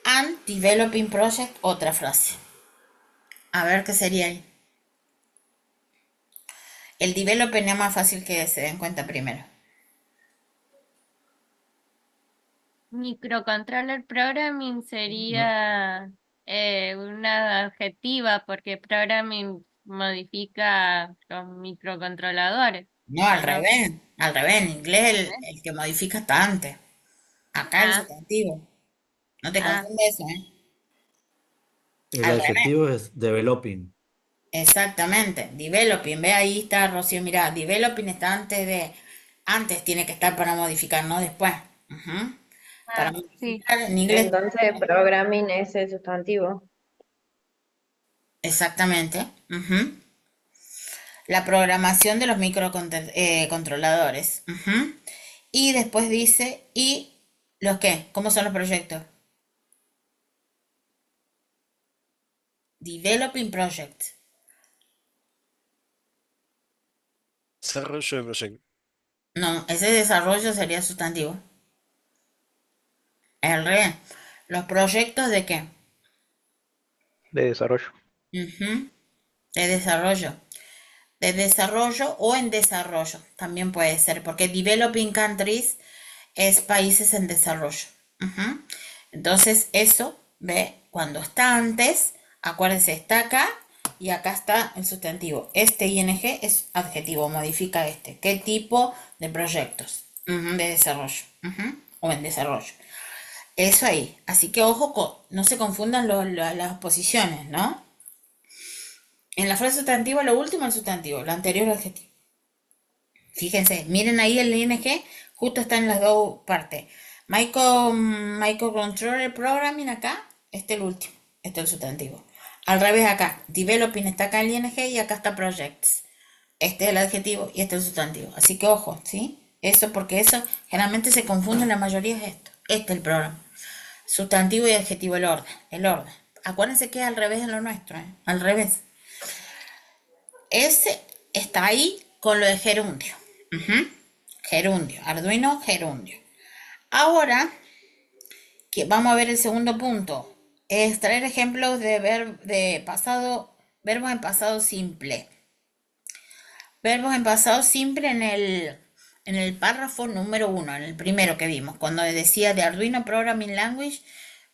And Developing Project, otra frase. A ver qué sería ahí. El developing es más fácil que se den cuenta primero. Microcontroller programming sería una adjetiva porque programming modifica los microcontroladores, No, ¿o al no? revés. Al revés, en inglés ¿Eh? el que modifica está antes. Acá el Ah, sustantivo. No te ah, confundes eso, ¿eh? El Al revés. adjetivo es developing. Exactamente. Developing. Ve ahí está, Rocío. Mira, developing está antes de. Antes tiene que estar para modificar, no después. Ujú. Para sí. modificar en inglés. Entonces, programming es el sustantivo. Exactamente. Ujú. La programación de los microcontroladores. Ujú. Y después dice, ¿y los qué? ¿Cómo son los proyectos? Developing project. Desarrollo de proyecto. No, ese desarrollo sería sustantivo. El revés. ¿Los proyectos de qué? De desarrollo. Ujú. De desarrollo. De desarrollo o en desarrollo. También puede ser, porque developing countries es países en desarrollo. Ujú. Entonces, eso, ve, cuando está antes, acuérdense, está acá y acá está el sustantivo. Este ing es adjetivo, modifica este. ¿Qué tipo de proyectos? Ujú, de desarrollo. Ujú, o en desarrollo. Eso ahí. Así que ojo, no se confundan las posiciones, ¿no? En la frase sustantiva, lo último el sustantivo, lo anterior el adjetivo. Fíjense, miren ahí el ing, justo está en las dos partes. Microcontroller Programming acá, este es el último, este es el sustantivo. Al revés acá, Developing está acá el ing y acá está Projects. Este es el adjetivo y este es el sustantivo. Así que ojo, ¿sí? Eso porque eso generalmente se confunde en la mayoría es esto. Este es el programa. Sustantivo y adjetivo, el orden, el orden. Acuérdense que es al revés en lo nuestro, ¿eh? Al revés. Ese está ahí con lo de gerundio. Ujú. Gerundio, Arduino, gerundio. Ahora, que vamos a ver el segundo punto. Extraer ejemplos de pasado, verbos en pasado simple. Verbos en pasado simple en el párrafo número 1, en el primero que vimos, cuando decía de Arduino Programming Language,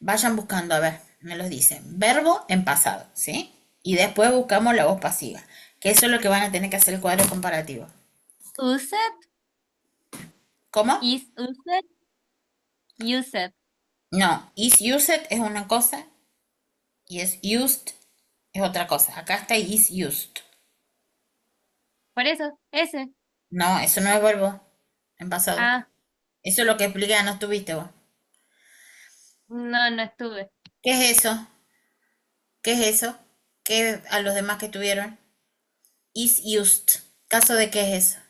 vayan buscando, a ver, me los dicen. Verbo en pasado, ¿sí? Y después buscamos la voz pasiva, que eso es lo que van a tener que hacer el cuadro comparativo. Used, ¿Cómo? is used, used. No, is used es una cosa y es used es otra cosa. Acá está is used. Por eso, ese. No, eso no es verbo en pasado. Ah, Eso es lo que expliqué, no estuviste vos. no estuve. ¿Qué es eso? ¿Qué es eso? ¿Qué a los demás que tuvieron? Is used. ¿Caso de qué es eso?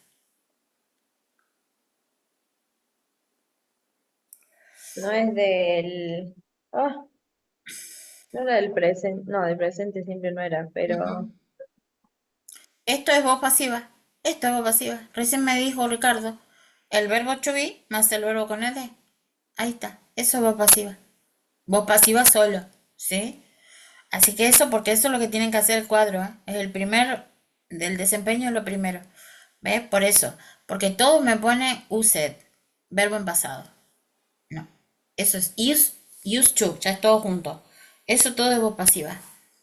No es del... Ah, no era del presente. No, del presente siempre no era, pero... Ujú. Esto es voz pasiva. Esto es voz pasiva. Recién me dijo Ricardo, el verbo to be más el verbo con ed. Ahí está. Eso es voz pasiva. Voz pasiva solo, ¿sí? Así que eso, porque eso es lo que tienen que hacer el cuadro, ¿eh? Es el primer, del desempeño es lo primero. ¿Ves? Por eso. Porque todo me pone used, verbo en pasado. No. Eso es used to, ya es todo junto. Eso todo es voz pasiva.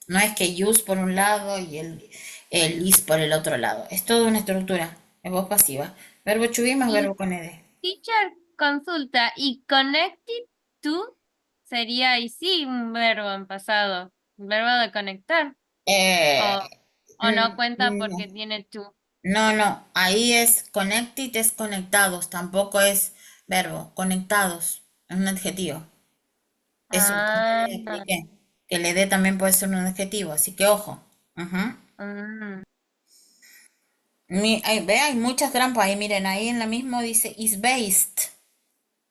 No es que use por un lado y el is por el otro lado. Es toda una estructura. Es voz pasiva. Verbo to be más Y verbo con ed. teacher consulta, y connected to sería y sí un verbo en pasado, verbo de conectar, Eh, o, o no cuenta no. porque tiene to. No, no, ahí es connected, es conectados, tampoco es verbo, conectados, es un adjetivo. Eso que Ah, les expliqué, que el ed también puede ser un adjetivo, así que ojo. Ujú. mm. Ve, hay muchas trampas ahí, miren, ahí en la misma dice is based.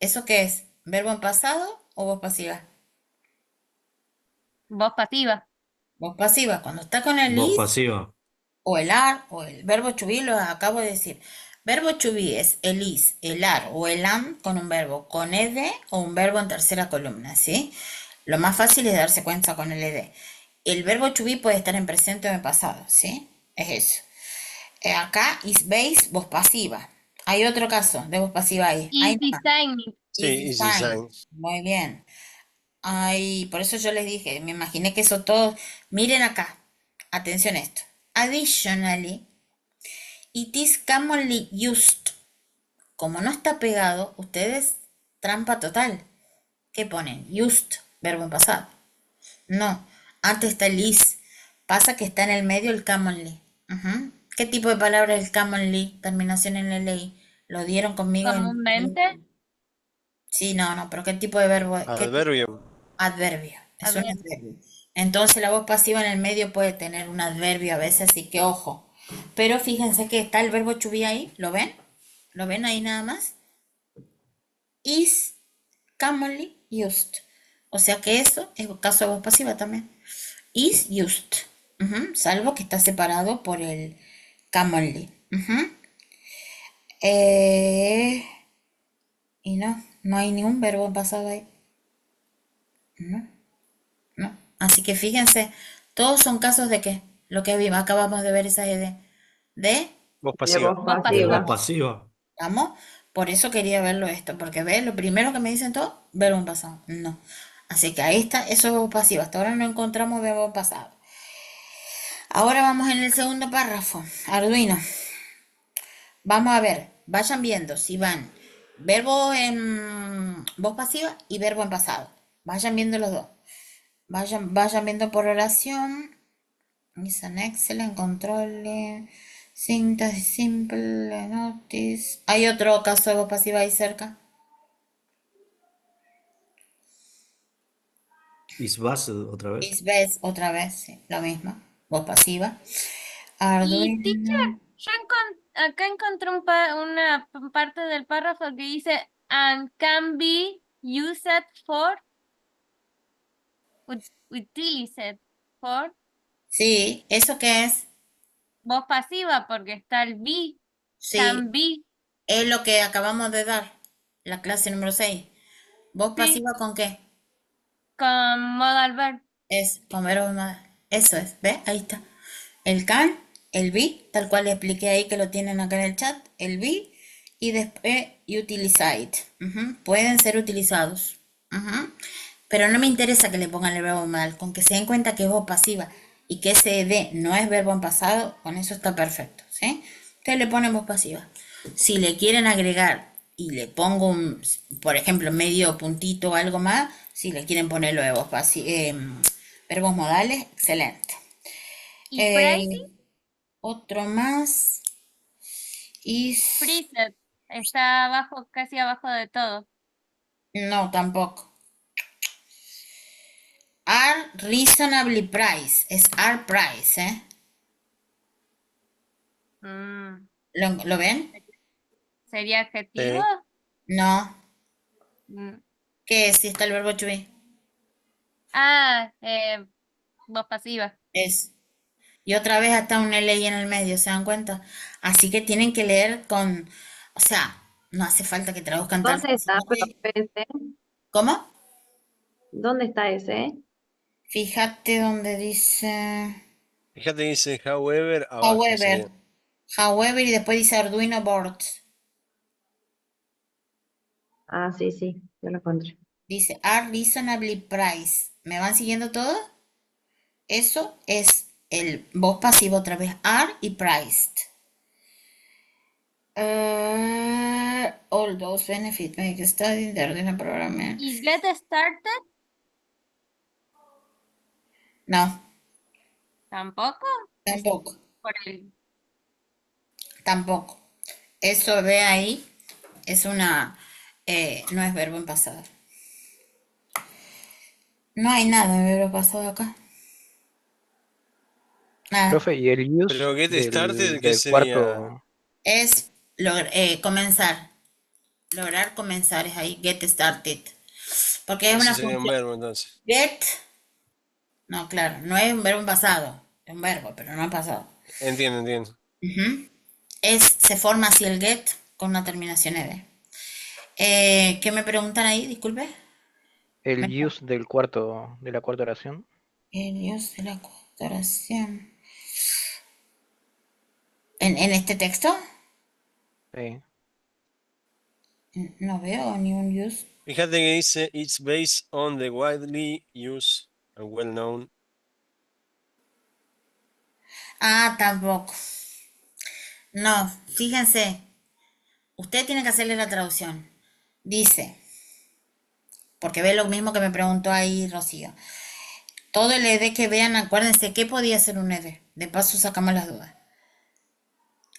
¿Eso qué es? ¿Verbo en pasado o voz pasiva? Voz pasiva. Voz pasiva, cuando está con el Voz is pasiva. o el are o el verbo to be, lo acabo de decir. Verbo to be es el is, el are o el am con un verbo con ed o un verbo en tercera columna, ¿sí? Lo más fácil es darse cuenta con el ed. El verbo to be puede estar en presente o en pasado, ¿sí? Es eso. Acá is base, voz pasiva. Hay otro caso de voz pasiva ahí. Hay Easy más. signing. Sí, Is easy design. sign. Muy bien. Ay, por eso yo les dije, me imaginé que eso todo. Miren acá. Atención a esto. Additionally, it is commonly used. Como no está pegado, ustedes, trampa total. ¿Qué ponen? Used, verbo en pasado. No, antes está el is. Pasa que está en el medio el commonly. Ujú. ¿Qué tipo de palabra es el commonly? Terminación en la ley. ¿Lo dieron conmigo Comúnmente, Sí, no, no, pero ¿qué tipo de verbo? ¿Qué tipo? Adverbium. Adverbio. a Es un ver, adverbio. Entonces la voz pasiva en el medio puede tener un adverbio a veces, así que ojo. Pero fíjense que está el verbo to be ahí. ¿Lo ven? ¿Lo ven ahí nada más? Is commonly used. O sea que eso es caso de voz pasiva también. Is used. Ujú, salvo que está separado por el commonly. Ujú. Eh, y no hay ningún verbo en pasado ahí. No, no. Así que fíjense, todos son casos de que lo que acabamos de ver esa idea de, Voz De pasiva. voz voz De pasiva. voz pasiva. pasiva. ¿estamos? Por eso quería verlo esto, porque ve, lo primero que me dicen todos, verbo en pasado. No. Así que ahí está, eso es verbo pasivo. Hasta ahora no encontramos verbo pasado. Ahora vamos en el segundo párrafo. Arduino. Vamos a ver, vayan viendo si van verbo en voz pasiva y verbo en pasado. Vayan viendo los dos. Vayan viendo por oración. Is an excellent control. Syntax simple notice. ¿Hay otro caso de voz pasiva ahí cerca? Is based otra vez. Is best, otra vez, sí, lo mismo. Voz pasiva. Y teacher, Arduino. yo acá encontré una parte del párrafo que dice and can be used for, utilized for, Sí, ¿eso qué es? voz pasiva porque está el be, Sí, can be, es lo que acabamos de dar. La clase número 6. ¿Voz sí, pasiva con qué? con modal verb. Es con verbo modal. Eso es, ¿ves? Ahí está. El can, el be, tal cual le expliqué ahí que lo tienen acá en el chat, el be y después utilized. Ujú, pueden ser utilizados. Ujú. Pero no me interesa que le pongan el verbo modal, con que se den cuenta que es voz pasiva y que ese de no es verbo en pasado, con eso está perfecto, ¿sí? Ustedes le ponen voz pasiva. Si le quieren agregar y le pongo un, por ejemplo, medio puntito o algo más, si le quieren poner lo de voz verbos modales, excelente. Y Eh, phrasing, otro más is phrased. Está abajo, casi abajo de todo. No, tampoco. Are reasonably priced. Es are price, ¿eh? Mm, ¿Lo ven? ¿Sería adjetivo? No. Mm. ¿Qué es si está el verbo to be? Ah, voz pasiva. Es. Y otra vez hasta una ley en el medio, ¿se dan cuenta? Así que tienen que leer con, o sea, no hace falta que traduzcan tanto, ¿Dónde está, sino que- profe, ese? ¿Cómo? ¿Dónde está ese? Fíjate donde dice, Fíjate que dice however abajo however, sería. however y después dice Arduino boards. Ah, sí, sí, yo lo encontré. Dice are reasonably priced. ¿Me van siguiendo todo? Eso es el voz pasivo otra vez, are y priced. All those benefits make studying the Arduino programming. ¿Y get started? No, ¿Tampoco? Es tampoco. por el... Tampoco. Eso ve ahí, es una, no es verbo en pasado. No hay nada de verbo pasado acá. Nada. Profe, ¿y el use Pero get started, ¿qué del sería? cuarto? Es comenzar. Lograr comenzar es ahí, get started. Porque es Eso una sería un función. verbo entonces. Get, no, claro, no es un verbo en pasado. Es un verbo, pero no en pasado. Entiendo, entiendo. Ujú. Se forma así el get con una terminación ed. ¿Qué me preguntan ahí? Disculpe. El Me- use del cuarto, de la cuarta oración. El Dios de la oración. ¿En este texto? Sí. No veo ni un use. Fíjate que dice it's based on the widely used and well known. Ah, tampoco. No, fíjense. Usted tiene que hacerle la traducción. Dice, porque ve lo mismo que me preguntó ahí Rocío. Todo el ED que vean, acuérdense qué podía ser un ED. De paso sacamos las dudas.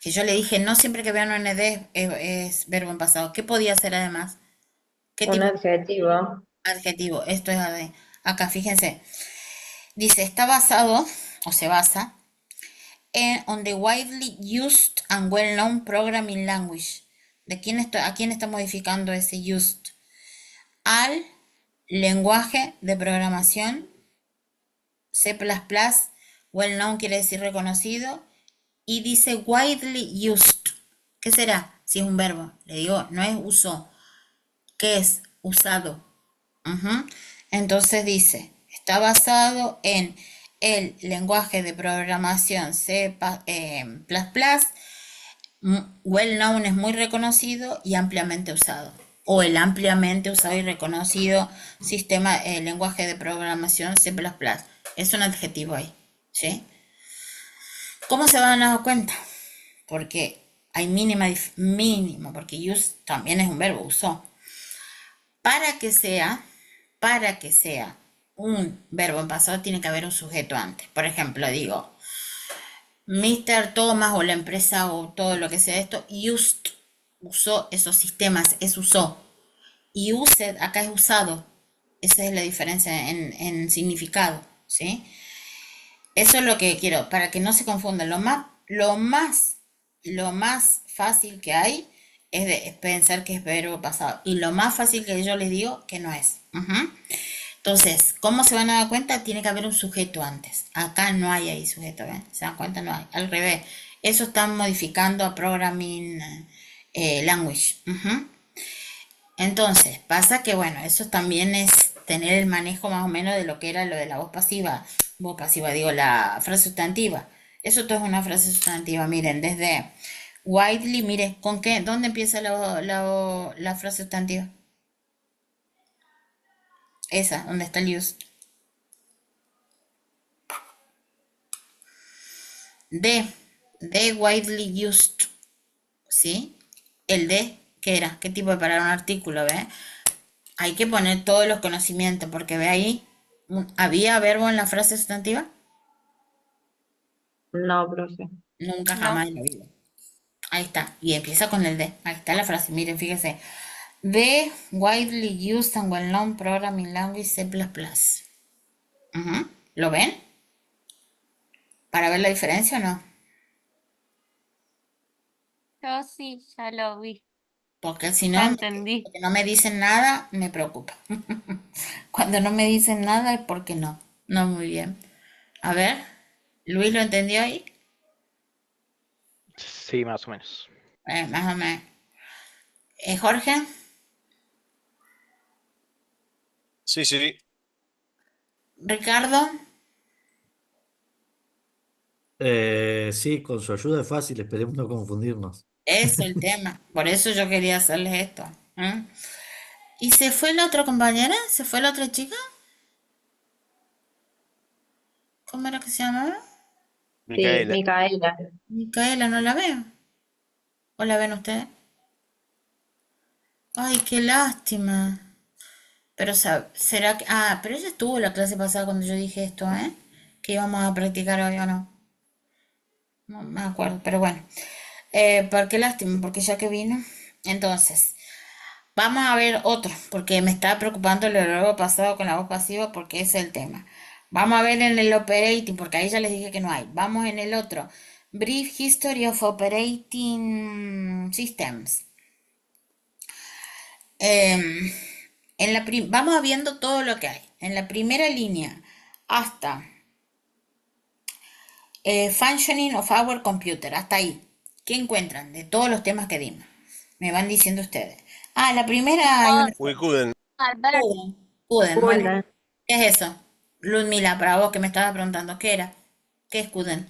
Que yo le dije, no siempre que vean un ED es verbo en pasado. ¿Qué podía ser además? ¿Qué Un tipo de adjetivo. adjetivo? Esto es AD. Acá, fíjense. Dice, está basado, o se basa, on the widely used and well-known programming language. ¿A quién está modificando ese used? Al lenguaje de programación C++, well-known quiere decir reconocido, y dice widely used. ¿Qué será? Si es un verbo. Le digo, no es uso. ¿Qué es? Usado. Ujú. Entonces dice, está basado en el lenguaje de programación C++, well known es muy reconocido y ampliamente usado. O el ampliamente usado y reconocido sistema, lenguaje de programación C++. Es un adjetivo ahí. ¿Sí? ¿Cómo se van a dar cuenta? Porque hay mínimo, porque use también es un verbo, usó. Para que sea, para que sea un verbo en pasado tiene que haber un sujeto antes. Por ejemplo, digo, Mr. Thomas o la empresa o todo lo que sea esto, usó esos sistemas, es usó. Y used acá es usado. Esa es la diferencia en significado, ¿sí? Eso es lo que quiero, para que no se confundan. Lo más fácil que hay es pensar que es verbo pasado. Y lo más fácil que yo les digo que no es. Ujú. Entonces, ¿cómo se van a dar cuenta? Tiene que haber un sujeto antes. Acá no hay ahí sujeto, ¿ven? ¿Se dan cuenta? No hay. Al revés. Eso están modificando a Programming Language. Ujú. Entonces, pasa que, bueno, eso también es tener el manejo más o menos de lo que era lo de la voz pasiva. Voz pasiva, digo, la frase sustantiva. Eso todo es una frase sustantiva. Miren, desde widely, mire, ¿con qué? ¿Dónde empieza la frase sustantiva? Esa, donde está el used. De widely used, ¿sí? El de, ¿qué era? ¿Qué tipo de palabra? Un artículo, ¿ve? Hay que poner todos los conocimientos, porque ve ahí, ¿había verbo en la frase sustantiva? No, profe. Nunca No. jamás en la vida. Ahí está. Y empieza con el D. Ahí está la frase. Miren, fíjense. The widely used and well-known programming language C++. Ujú. ¿Lo ven? ¿Para ver la diferencia o no? Yo sí, ya lo vi, Porque si ya no, entendí. que no me dicen nada, me preocupa. Cuando no me dicen nada es porque no. No, muy bien. A ver, ¿Luis lo entendió ahí? Sí, más o menos. Más o menos. Jorge, Sí, sí. Ricardo, Sí, con su ayuda es fácil, esperemos no confundirnos. es el tema. Por eso yo quería hacerles esto. ¿Eh? ¿Y se fue la otra compañera? ¿Se fue la otra chica? ¿Cómo era que se llamaba? Sí, Micaela. Micaela. Micaela, no la veo. ¿O la ven ustedes? Ay, qué lástima. Pero será que... Ah, pero ella estuvo la clase pasada cuando yo dije esto, ¿eh? Que íbamos a practicar hoy o no. No me acuerdo, pero bueno. ¿Por qué lástima? Porque ya que vino. Entonces, vamos a ver otro, porque me estaba preocupando el verbo pasado con la voz pasiva, porque ese es el tema. Vamos a ver en el operating, porque ahí ya les dije que no hay. Vamos en el otro. Brief History of Operating Systems. Em, vamos viendo todo lo que hay. En la primera línea, hasta Functioning of Our Computer, hasta ahí. ¿Qué encuentran de todos los temas que dimos? Me van diciendo ustedes. Ah, la primera hay una... We couldn't. Albert, Cuden, bueno. Hola. ¿Qué es eso? Ludmila, para vos que me estabas preguntando, ¿qué era? ¿Qué es Cuden?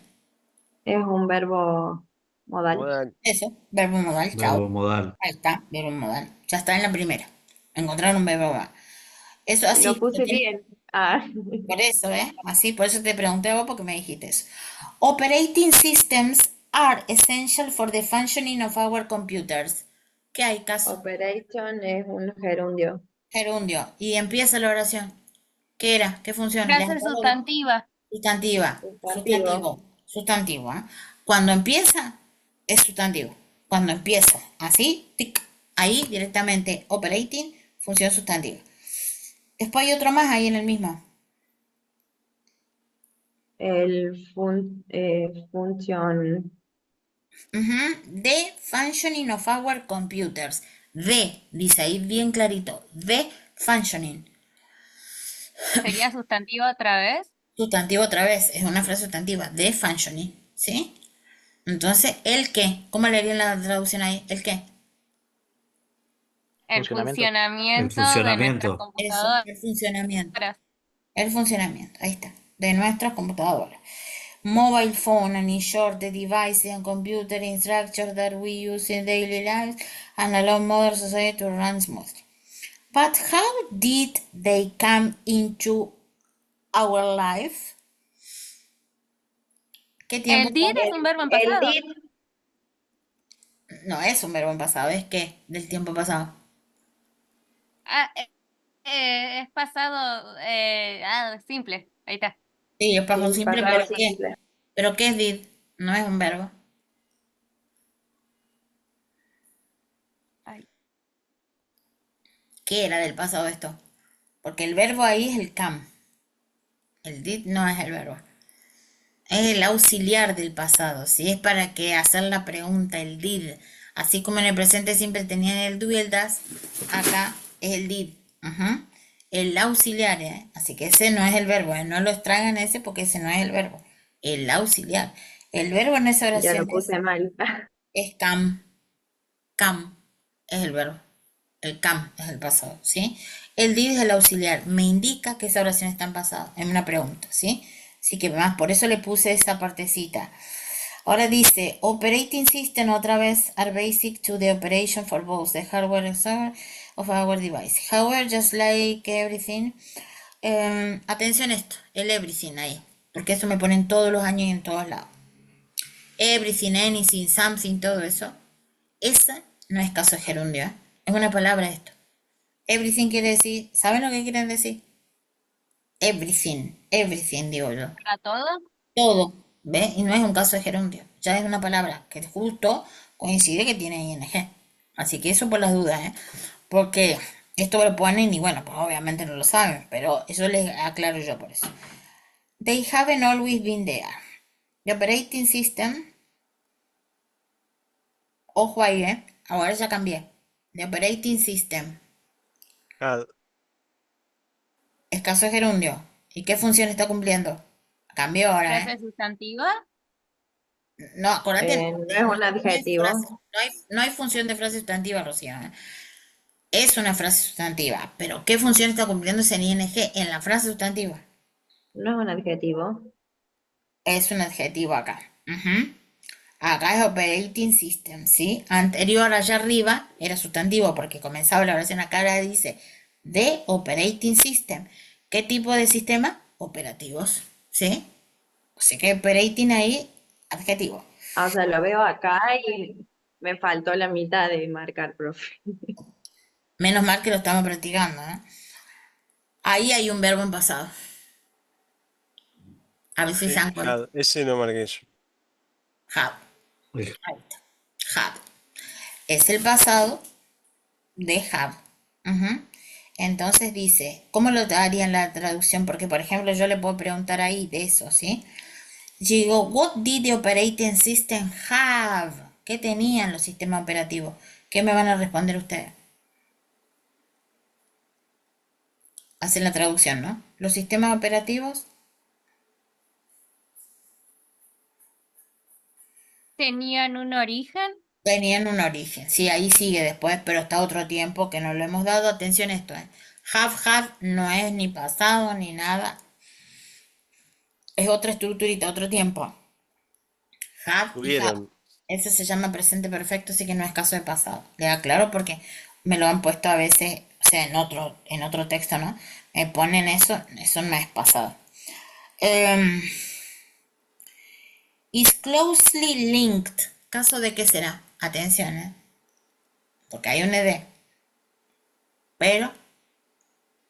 Es un verbo modal. Well, Eso, verbo modal, chao. Verbo modal. Ahí está, verbo modal. Ya está en la primera. Encontrar un verbo modal. Eso Lo así, puse bien. Ah, por eso, ¿eh? Así, por eso te pregunté a vos porque me dijiste eso. Operating systems are essential for the functioning of our computers. ¿Qué hay, caso? operation es un gerundio. Gerundio. Y empieza la oración. ¿Qué era? ¿Qué función? Les frase acabo de- sustantiva. Sustantiva. Sustantivo. Sustantivo. Sustantivo, ¿eh? Cuando empieza, es sustantivo. Cuando empieza, así, tic, ahí directamente, operating, función sustantiva. Después hay otro más ahí en el mismo. El función. The functioning of our computers. Dice ahí bien clarito. The functioning. ¿Sería sustantivo otra vez? Sustantivo otra vez, es una frase sustantiva. The functioning, ¿sí? Entonces, ¿el qué? ¿Cómo le harían la traducción ahí? ¿El qué? El Funcionamiento. El funcionamiento de nuestras funcionamiento. Eso, computadoras. el funcionamiento. El funcionamiento, ahí está. De nuestras computadoras. Mobile phone and in short the devices and computer structure that we use in daily lives and allow modern society to run smoothly. But how did they come into our life? ¿Qué tiempo El did pasó? es un verbo en El pasado. did No es un verbo en pasado, ¿es qué? Del tiempo pasado. Ah, es pasado simple. Ahí está. Sí, es pasado sí, simple, pasado ¿pero qué? simple. ¿Pero qué es did? No es un verbo. Ay, ¿Qué era del pasado esto? Porque el verbo ahí es el come. El did no es el verbo. Es el auxiliar del pasado, ¿sí? Es para que hacer la pregunta, el did. Así como en el presente siempre tenían el do y el das, acá es el did. Ujú. El auxiliar, ¿eh? Así que ese no es el verbo, ¿eh? No lo extraigan ese porque ese no es el verbo. El auxiliar. El verbo en esa Ya oración lo puse mal. es come. Come es el verbo. El come es el pasado, ¿sí? El did es el auxiliar. Me indica que esa oración está en pasado. Es una pregunta, ¿sí? Así que más, por eso le puse esa partecita. Ahora dice, operating system otra vez are basic to the operation for both the hardware and software of our device. However, just like everything, atención a esto, el everything ahí, porque eso me ponen todos los años y en todos lados. Everything, anything, something, todo eso. Esa no es caso de gerundio, ¿eh? Es una palabra esto. Everything quiere decir, ¿saben lo que quieren decir? Everything, digo yo. ¿Para todo? Todo, ¿ves? Y no es un caso de gerundio, ya es una palabra que justo coincide que tiene ing. Así que eso por las dudas, ¿eh? Porque esto lo ponen y bueno, pues obviamente no lo saben, pero eso les aclaro yo por eso. They haven't always been there. The operating system, ojo ahí, ¿eh? Ahora ya cambié. The operating system, Had. escaso de gerundio. ¿Y qué función está cumpliendo? Cambió ahora, ¿eh? ¿Frase sustantiva? No, acordate, No es un adjetivo. no hay función de frase sustantiva, Rocío, ¿eh? Es una frase sustantiva, pero ¿qué función está cumpliendo ese ing en la frase sustantiva? No es un adjetivo. Es un adjetivo acá. Ujú. Acá es operating system, ¿sí? Anterior allá arriba era sustantivo porque comenzaba la oración acá, ahora dice de operating system. ¿Qué tipo de sistema? Operativos, ¿sí? O sea que operating ahí, adjetivo. O sea, lo veo acá y me faltó la mitad de marcar, profe. Menos mal que lo estamos practicando, ¿eh? Ahí hay un verbo en pasado. A ver si se Sí, dan cuenta. had. Ese no marqué yo. Have. El- Ahí está. Have. Es el pasado de have. Ujú. Entonces dice, ¿cómo lo haría en la traducción? Porque, por ejemplo, yo le puedo preguntar ahí de eso, ¿sí? Digo, what did the operating system have? ¿Qué tenían los sistemas operativos? ¿Qué me van a responder ustedes? Hacen la traducción, ¿no? Los sistemas operativos ¿Tenían un origen? tenían un origen. Sí, ahí sigue después, pero está otro tiempo que no lo hemos dado. Atención a esto, ¿eh? Have no es ni pasado ni nada. Es otra estructurita, otro tiempo. Have y have. Tuvieron. Ese se llama presente perfecto, así que no es caso de pasado. Le aclaro porque me lo han puesto a veces, o sea, en otro texto, ¿no? Me ponen eso no es pasado. Is closely linked. ¿Caso de qué será? Atención, ¿eh? Porque hay un ed. Pero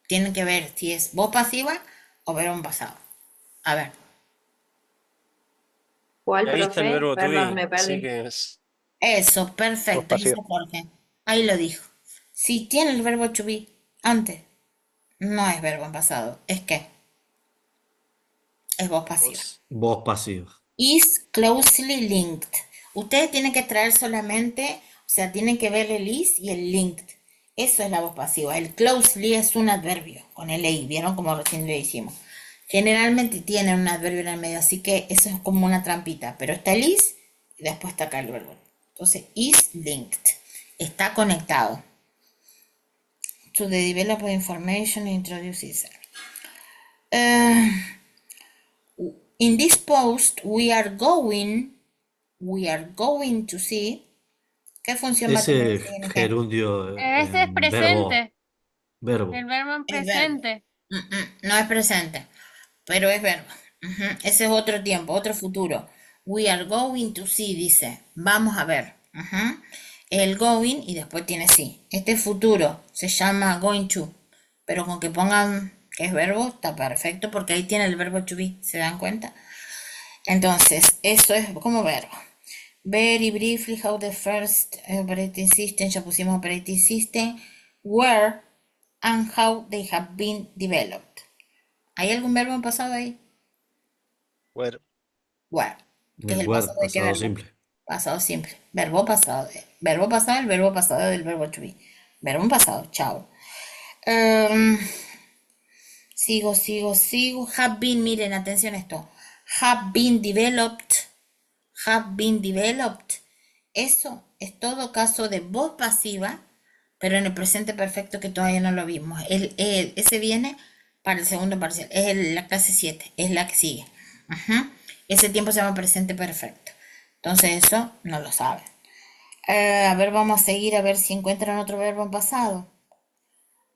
tienen que ver si es voz pasiva o verbo en pasado. A ver. ¿Cuál, Y ahí está el profe? verbo to Perdón, me be. Así perdí. que es. Eso, Voz perfecto, dice pasiva. Jorge. Ahí lo dijo. Si tiene el verbo to be antes, no es verbo en pasado. ¿Es qué? Es voz pasiva. Vos. Voz pasiva. Is closely linked. Ustedes tienen que traer solamente, o sea, tienen que ver el is y el linked. Eso es la voz pasiva. El closely es un adverbio con el i, ¿vieron? Como recién lo hicimos. Generalmente tiene un adverbio en el medio, así que eso es como una trampita. Pero está el is y después está acá el verbo. Entonces, is linked. Está conectado. To the development information introduces. In this post, we are going to see. ¿Qué función va a tener Ese ese ing? gerundio Ese es en presente. verbo. El verbo en Es verbo. presente. No es presente, pero es verbo. Ujú. Ese es otro tiempo, otro futuro. We are going to see, dice. Vamos a ver. Ujú. El going y después tiene sí. Este futuro se llama going to, pero con que pongan que es verbo está perfecto porque ahí tiene el verbo to be. ¿Se dan cuenta? Entonces, eso es como verbo. Very briefly how the first operating system, ya pusimos operating system, were and how they have been developed. ¿Hay algún verbo en pasado ahí? Where. Were. ¿Qué es El el were, pasado de qué pasado verbo? simple. Pasado simple. Verbo pasado. Verbo pasado, el verbo pasado del verbo to be. Verbo en pasado. Chao. Sigo. Have been, miren, atención a esto. Have been developed. Have been developed. Eso es todo caso de voz pasiva, pero en el presente perfecto que todavía no lo vimos. Ese viene para el segundo parcial. Es la clase 7, es la que sigue. Ajá. Ese tiempo se llama presente perfecto. Entonces eso no lo saben. A ver, vamos a seguir a ver si encuentran otro verbo en pasado.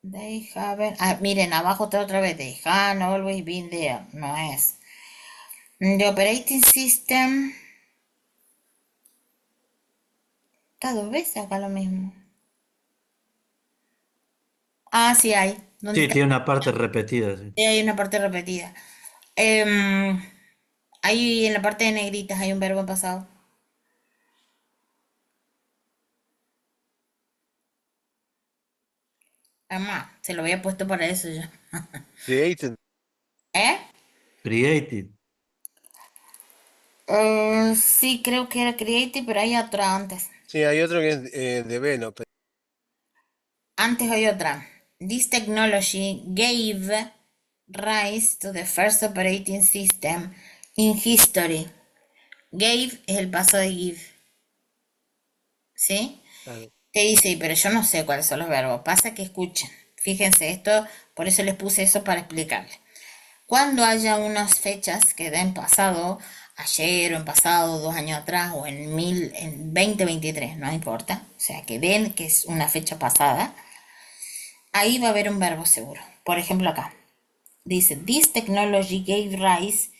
They haven't. Miren, abajo está otra vez. They have always been there. No es. The operating system. Está dos veces acá lo mismo. Ah, sí hay. ¿Dónde Sí, está? tiene una parte repetida. Sí. Sí, hay una parte repetida. Ahí en la parte de negritas hay un verbo en pasado. Además, se lo había puesto para eso yo. Created. ¿Eh? Created. Sí, creo que era Creative, pero hay otra antes. Sí, hay otro que es develop. Antes hay otra. This technology gave rise to the first operating system in history. Gave es el paso de give. ¿Sí? Claro. Te dice, pero yo no sé cuáles son los verbos. Pasa que escuchen. Fíjense esto, por eso les puse eso para explicarles. Cuando haya unas fechas que den pasado, ayer o en pasado, 2 años atrás o en 2023, no importa, o sea, que den que es una fecha pasada, ahí va a haber un verbo seguro. Por ejemplo acá, dice, this technology gave rise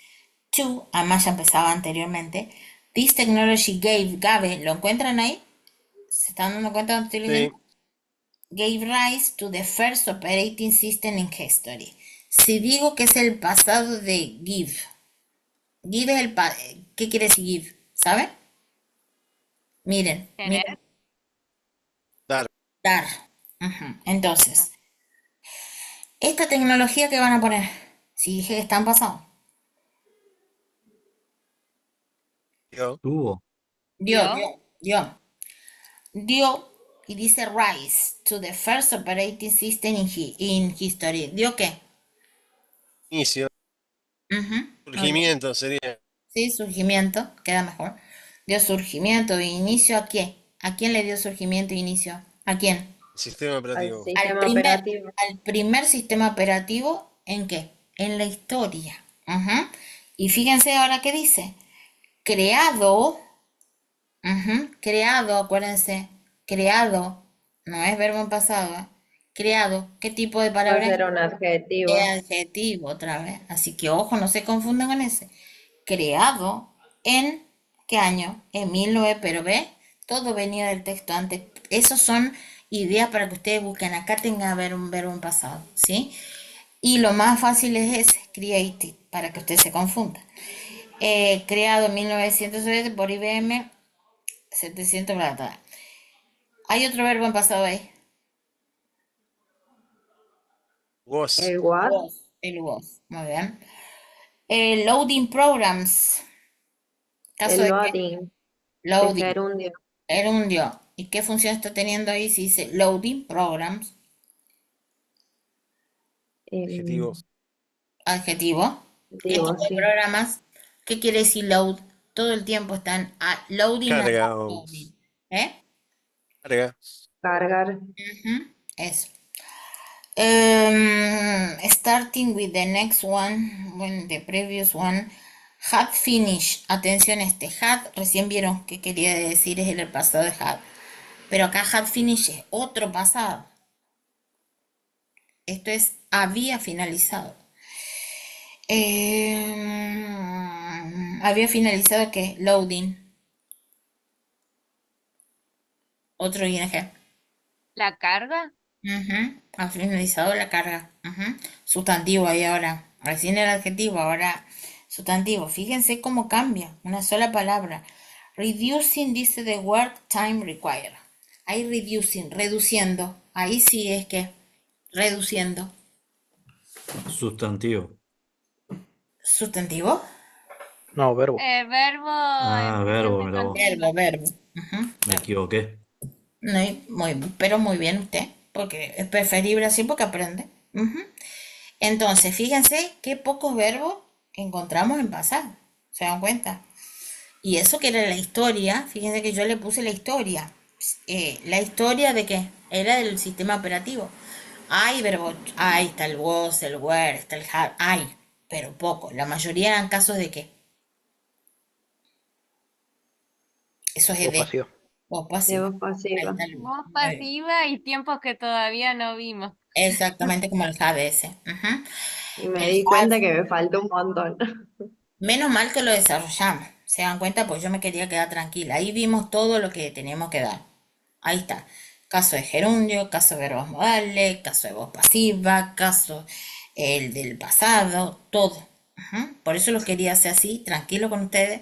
to, además ya empezaba anteriormente, this technology gave, ¿lo encuentran ahí? ¿Se están dando cuenta de lo que estoy Sí, leyendo? Gave rise to the first operating system in history. Si digo que es el pasado de give, give es ¿qué quiere decir give? ¿Sabe? Miren, Tener. dar. dar. Ujú. Entonces, esta tecnología que van a poner, si dije que está en pasado, Yo. Tuvo. dio, Dio. dio, dio, dio, y dice rise to the first operating system in history. ¿Dio qué? Inicio. Ujú, muy bien. Surgimiento sería. Sí, surgimiento, queda mejor. Dio surgimiento e inicio a qué? ¿A quién le dio surgimiento e inicio? ¿A quién? Sistema Al operativo. sistema operativo. Al primer sistema operativo, ¿en qué? En la historia. Ujú. Y fíjense ahora qué dice. Creado, creado, acuérdense, creado, no es verbo en pasado, ¿eh? Creado, ¿qué tipo de Puede palabra es? ser un De adjetivo. adjetivo otra vez. Así que ojo, no se confundan con ese. Creado en ¿qué año? En 1900, pero ve, todo venía del texto antes. Esos son ideas para que ustedes busquen. Acá tenga que haber un verbo en pasado, ¿sí? Y lo más fácil es ese, created, para que usted se confunda. Creado en 1907 por IBM, 700 bla, bla, bla. Hay otro verbo en pasado ahí. Was. El what, El was. Muy bien. Loading programs. ¿Caso el de qué? loading, de Loading. gerundio, Gerundio. ¿Y qué función está teniendo ahí si dice loading programs? Adjetivo. Adjetivo. ¿Qué tipo digo, de sí. programas? ¿Qué quiere decir load? Todo el tiempo están loading and Carga. unloading. ¿Eh? Carga. Cargar, Ujú, eso. Starting with the next one, bueno, the previous one, had finished. Atención, este had, recién vieron qué quería decir, es el pasado de had. Pero acá had finished es otro pasado. Esto es había finalizado. Había finalizado ¿qué? Loading. Otro ing. La carga. Ha finalizado la carga. Sustantivo ahí ahora. Recién era adjetivo, ahora sustantivo. Fíjense cómo cambia. Una sola palabra. Reducing dice the work time required. Ahí reducing, reduciendo. Ahí sí es que reduciendo. Sustantivo. Sustantivo. No, verbo. Verbo en Ah, verbo, presente mira vos. continuo. Verbo. Me equivoqué. No, pero muy bien usted, porque es preferible así porque aprende. Entonces, fíjense qué pocos verbos encontramos en pasado. ¿Se dan cuenta? Y eso que era la historia, fíjense que yo le puse la historia. ¿La historia de qué? Era del sistema operativo. Hay verbo, hay, está el was, el were, está el had, hay, pero poco. La mayoría eran casos de qué. Eso es Voz de pasiva. voz de pasiva. voz Ahí pasiva. está el Voz muy bien. pasiva y tiempos que todavía no vimos. Exactamente como el had ese. Y me El di had. cuenta que me faltó un montón. Menos mal que lo desarrollamos. ¿Se dan cuenta? Pues yo me quería quedar tranquila. Ahí vimos todo lo que teníamos que dar. Ahí está. Caso de gerundio, caso de verbos modales, caso de voz pasiva, caso el del pasado, todo. Por eso los quería hacer así, tranquilo con ustedes,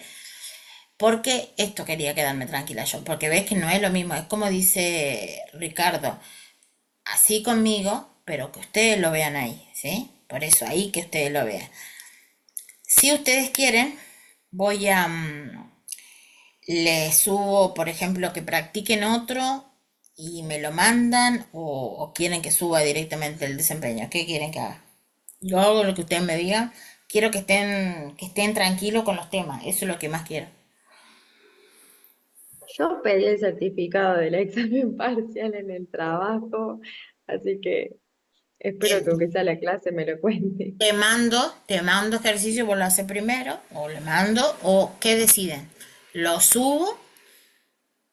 porque esto quería quedarme tranquila yo, porque ves que no es lo mismo, es como dice Ricardo, así conmigo, pero que ustedes lo vean ahí, ¿sí? Por eso ahí que ustedes lo vean. Si ustedes quieren, voy a... les subo, por ejemplo, que practiquen otro y me lo mandan o quieren que suba directamente el desempeño. ¿Qué quieren que haga? Yo hago lo que ustedes me digan. Quiero que estén tranquilos con los temas. Eso es lo que más quiero. Yo pedí el certificado del examen parcial en el trabajo, así que espero que Eh, aunque sea la clase me lo cuente. te mando ejercicio, vos lo haces primero, o le mando, o ¿qué deciden? Lo subo.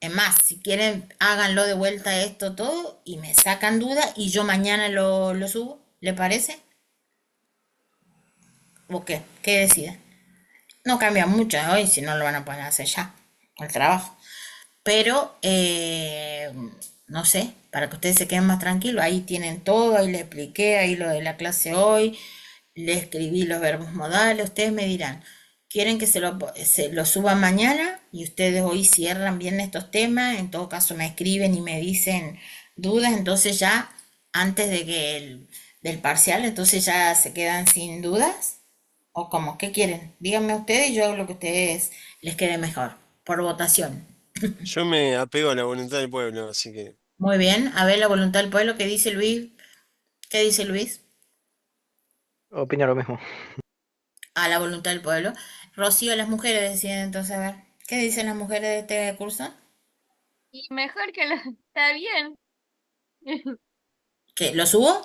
Es más, si quieren, háganlo de vuelta esto todo y me sacan duda y yo mañana lo subo. ¿Le parece? ¿O qué? ¿Qué deciden? No cambia mucho hoy, si no lo van a poder hacer ya, el trabajo. Pero, no sé, para que ustedes se queden más tranquilos, ahí tienen todo, ahí les expliqué, ahí lo de la clase hoy, le escribí los verbos modales, ustedes me dirán, ¿quieren que se lo suba mañana? Y ustedes hoy cierran bien estos temas, en todo caso me escriben y me dicen dudas, entonces ya, antes del parcial, entonces ya se quedan sin dudas. ¿O cómo? ¿Qué quieren? Díganme ustedes y yo hago lo que a ustedes les quede mejor, por votación. Yo me apego a la voluntad del pueblo, así que Muy bien, a ver la voluntad del pueblo, ¿qué dice Luis? ¿Qué dice Luis? Opino lo mismo. A la voluntad del pueblo. Rocío, las mujeres deciden entonces, a ver, ¿qué dicen las mujeres de este curso? Y mejor que lo... Está bien. ¿Qué? ¿Lo subo?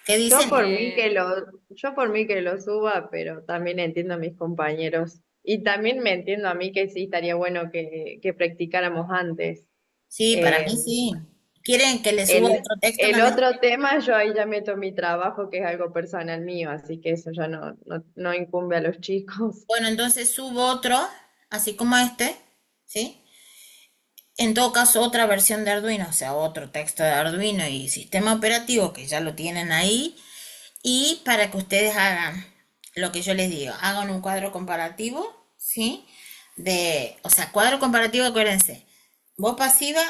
¿Qué Yo dicen? por mí Eh, yo por mí que lo suba, pero también entiendo a mis compañeros. Y también me entiendo a mí que sí estaría bueno que practicáramos antes. Sí, para Eh, mí sí. ¿Quieren que le suba el, otro texto el también? otro tema, yo ahí ya meto mi trabajo, que es algo personal mío, así que eso ya no incumbe a los chicos. Bueno, entonces subo otro, así como este, ¿sí? En todo caso, otra versión de Arduino, o sea, otro texto de Arduino y sistema operativo que ya lo tienen ahí. Y para que ustedes hagan lo que yo les digo, hagan un cuadro comparativo, ¿sí? O sea, cuadro comparativo, acuérdense, voz pasiva,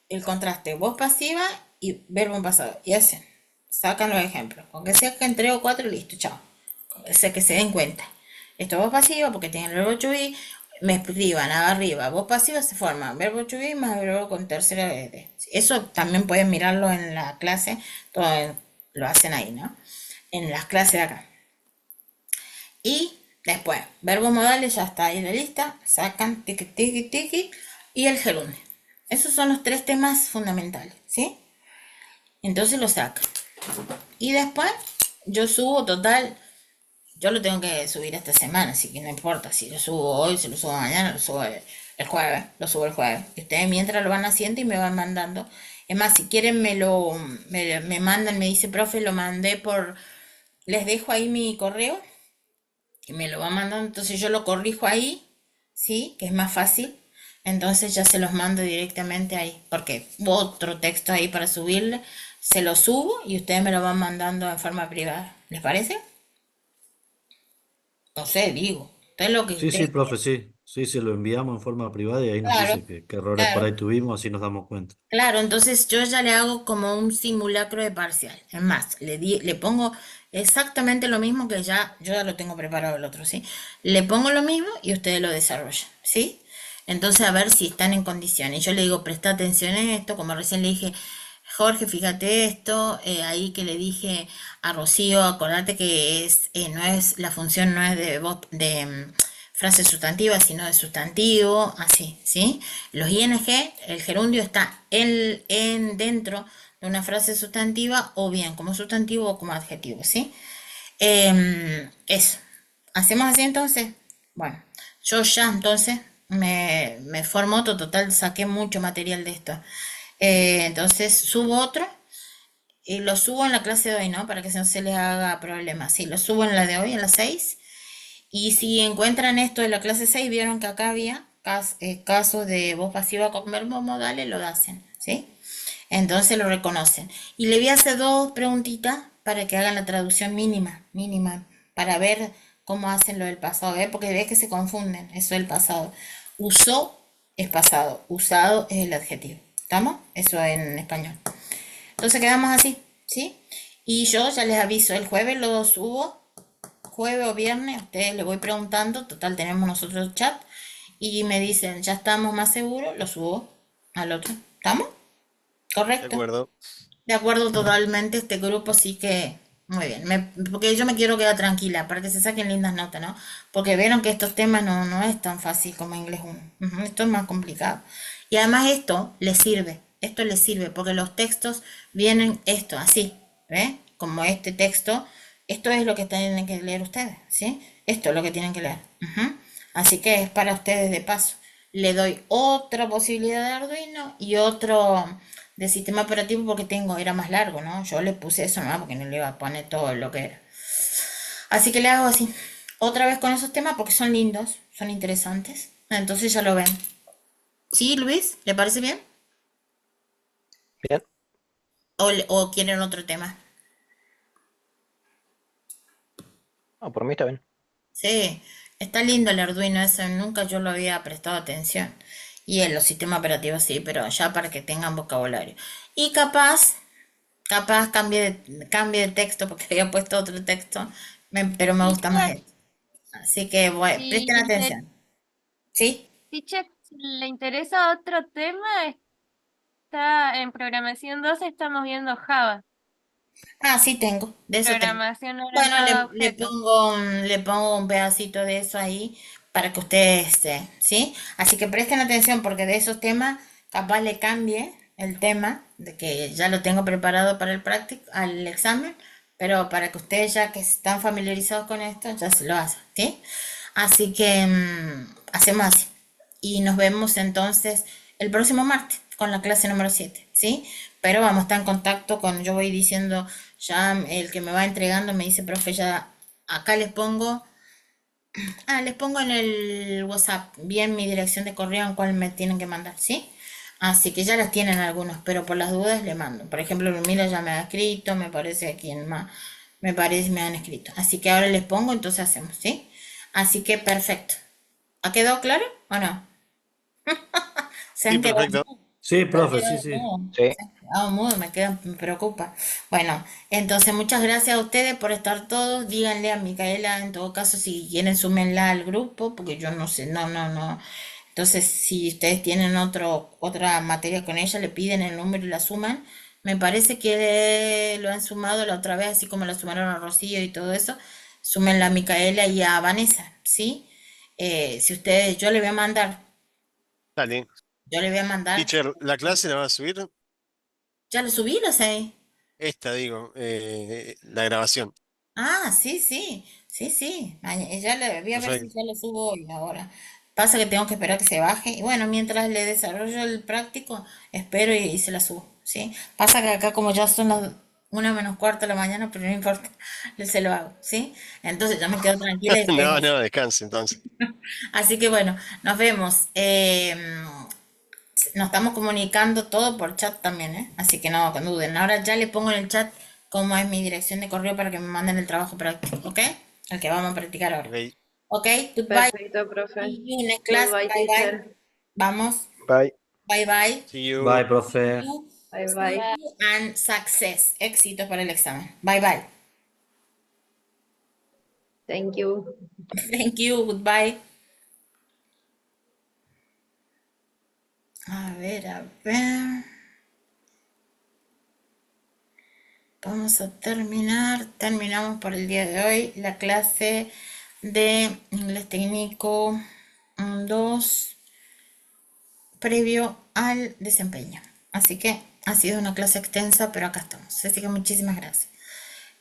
el contraste, voz pasiva y verbo en pasado. Y hacen, sacan los ejemplos. Aunque sea que en 3 o 4, listo, chao. O sea, que se den cuenta. Esto es voz pasiva porque tienen el verbo to be, me escriban arriba. Voz pasiva se forma verbo to be más verbo con tercera vez. Eso también pueden mirarlo en la clase, todo lo hacen ahí, ¿no? En las clases de acá. Y después, verbos modales ya está ahí en la lista, sacan tiki tiki tiki y el gerundio. Esos son los tres temas fundamentales, ¿sí? Entonces lo sacan. Y después yo subo total, yo lo tengo que subir esta semana, así que no importa si lo subo hoy, si lo subo mañana, lo subo el jueves, lo subo el jueves. Y ustedes mientras lo van haciendo y me van mandando. Es más, si quieren me mandan, me dice, profe, lo mandé les dejo ahí mi correo y me lo va mandando, entonces yo lo corrijo ahí, ¿sí? Que es más fácil. Entonces ya se los mando directamente ahí, porque otro texto ahí para subirle, se lo subo y ustedes me lo van mandando en forma privada. ¿Les parece? No sé, digo. Ustedes lo que Sí, sí, ustedes profe, quieran. sí. Sí, se lo enviamos en forma privada y ahí nos Claro, dice qué errores por claro. ahí tuvimos, así nos damos cuenta. Claro, entonces yo ya le hago como un simulacro de parcial. Es más, le pongo exactamente lo mismo que yo ya lo tengo preparado el otro, ¿sí? Le pongo lo mismo y ustedes lo desarrollan, ¿sí? Entonces a ver si están en condiciones. Yo le digo, presta atención a esto, como recién le dije, Jorge, fíjate esto, ahí que le dije a Rocío, acordate que no es, la función no es de frase sustantiva, sino de sustantivo, así, ¿sí? Los ing, el gerundio está dentro de una frase sustantiva o bien como sustantivo o como adjetivo, ¿sí? Eso. ¿Hacemos así entonces? Bueno, yo ya entonces me formo otro, total, saqué mucho material de esto. Entonces subo otro y lo subo en la clase de hoy, ¿no? Para que no se les haga problema. Sí, lo subo en la de hoy, en la 6. Y si encuentran esto de la clase 6 vieron que acá había casos de voz pasiva con verbos modales, lo hacen, ¿sí? Entonces lo reconocen. Y le voy a hacer dos preguntitas para que hagan la traducción mínima, mínima, para ver cómo hacen lo del pasado, ¿eh? Porque ves que se confunden, eso del pasado. Usó es pasado, usado es el adjetivo. ¿Estamos? Eso en español. Entonces quedamos así, ¿sí? Y yo ya les aviso, el jueves lo subo, jueves o viernes, a ustedes les voy preguntando, total tenemos nosotros chat, y me dicen, ya estamos más seguros, lo subo al otro. ¿Estamos? De ¿Correcto? acuerdo. De acuerdo totalmente, este grupo sí que, muy bien, porque yo me quiero quedar tranquila para que se saquen lindas notas, ¿no? Porque vieron que estos temas no es tan fácil como inglés 1, esto es más complicado. Y además esto les sirve, porque los textos vienen esto, así, ¿ves? Como este texto, esto es lo que tienen que leer ustedes, ¿sí? Esto es lo que tienen que leer. Así que es para ustedes de paso. Le doy otra posibilidad de Arduino y otro de sistema operativo porque era más largo, ¿no? Yo le puse eso nomás porque no le iba a poner todo lo que era. Así que le hago así. Otra vez con esos temas porque son lindos, son interesantes. Entonces ya lo ven. ¿Sí, Luis? ¿Le parece bien? Bien. ¿O quieren otro tema? No, por mí está bien. Sí, está lindo el Arduino, eso nunca yo lo había prestado atención. Y en los sistemas operativos sí, pero ya para que tengan vocabulario. Y capaz cambie de texto porque había puesto otro texto, pero me gusta más Teacher, este. Así que bueno, si presten atención. ¿Sí? teacher, si le interesa otro tema, está en programación 2 estamos viendo Java, Ah, sí tengo, de eso tengo. programación Bueno, orientada a le objetos. pongo, le pongo un pedacito de eso ahí para que ustedes, ¿sí? Así que presten atención porque de esos temas capaz le cambie el tema, de que ya lo tengo preparado para el práctico, al examen, pero para que ustedes ya que están familiarizados con esto, ya se lo hacen, ¿sí? Así que hacemos así. Y nos vemos entonces el próximo martes con la clase número 7, ¿sí? Pero vamos a estar en contacto yo voy diciendo, ya el que me va entregando me dice, profe, ya acá les pongo en el WhatsApp bien mi dirección de correo en cual me tienen que mandar, ¿sí? Así que ya las tienen algunos, pero por las dudas le mando. Por ejemplo, Lumila ya me ha escrito, me parece a quien más, me parece me han escrito. Así que ahora les pongo, entonces hacemos, ¿sí? Así que perfecto. ¿Ha quedado claro o no? Se Sí, han quedado perfecto. Sí, se han profe, sí, quedado sí. mudos. Sí. Se han quedado mudos, me preocupa. Bueno, entonces muchas gracias a ustedes por estar todos. Díganle a Micaela, en todo caso, si quieren, súmenla al grupo, porque yo no sé, no. Entonces, si ustedes tienen otra materia con ella, le piden el número y la suman. Me parece que lo han sumado la otra vez, así como la sumaron a Rocío y todo eso. Súmenla a Micaela y a Vanessa, ¿sí? Si ustedes, Dale. yo le voy a mandar, Teacher, ¿la clase la va a subir? ya lo subí, lo sé. Esta, digo, la grabación. Ah, sí. Ya le voy a ver si Perfecto. ya lo subo hoy ahora. Pasa que tengo que esperar que se baje. Y bueno, mientras le desarrollo el práctico, espero y se la subo, ¿sí? Pasa que acá como ya son las 1 menos cuarto de la mañana, pero no importa, se lo hago, ¿sí? Entonces ya me quedo tranquila y No, ustedes. no, descanse entonces. Así que bueno, nos vemos. Nos estamos comunicando todo por chat también, ¿eh? Así que no duden. Ahora ya le pongo en el chat cómo es mi dirección de correo para que me manden el trabajo práctico, ¿ok? El que vamos a practicar ahora. Ok. ¿Ok? Goodbye. Perfecto, profe. See you next class. Goodbye, Bye bye. teacher. Vamos. Bye. Bye bye. See Bye, you. profe. Bye, See bye. you and success. Éxitos para el examen. Bye bye. Thank you. Thank you. Goodbye. A ver. Vamos a terminamos por el día de hoy la clase de inglés técnico 2 previo al desempeño. Así que ha sido una clase extensa, pero acá estamos. Así que muchísimas gracias.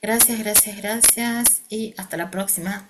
Gracias y hasta la próxima.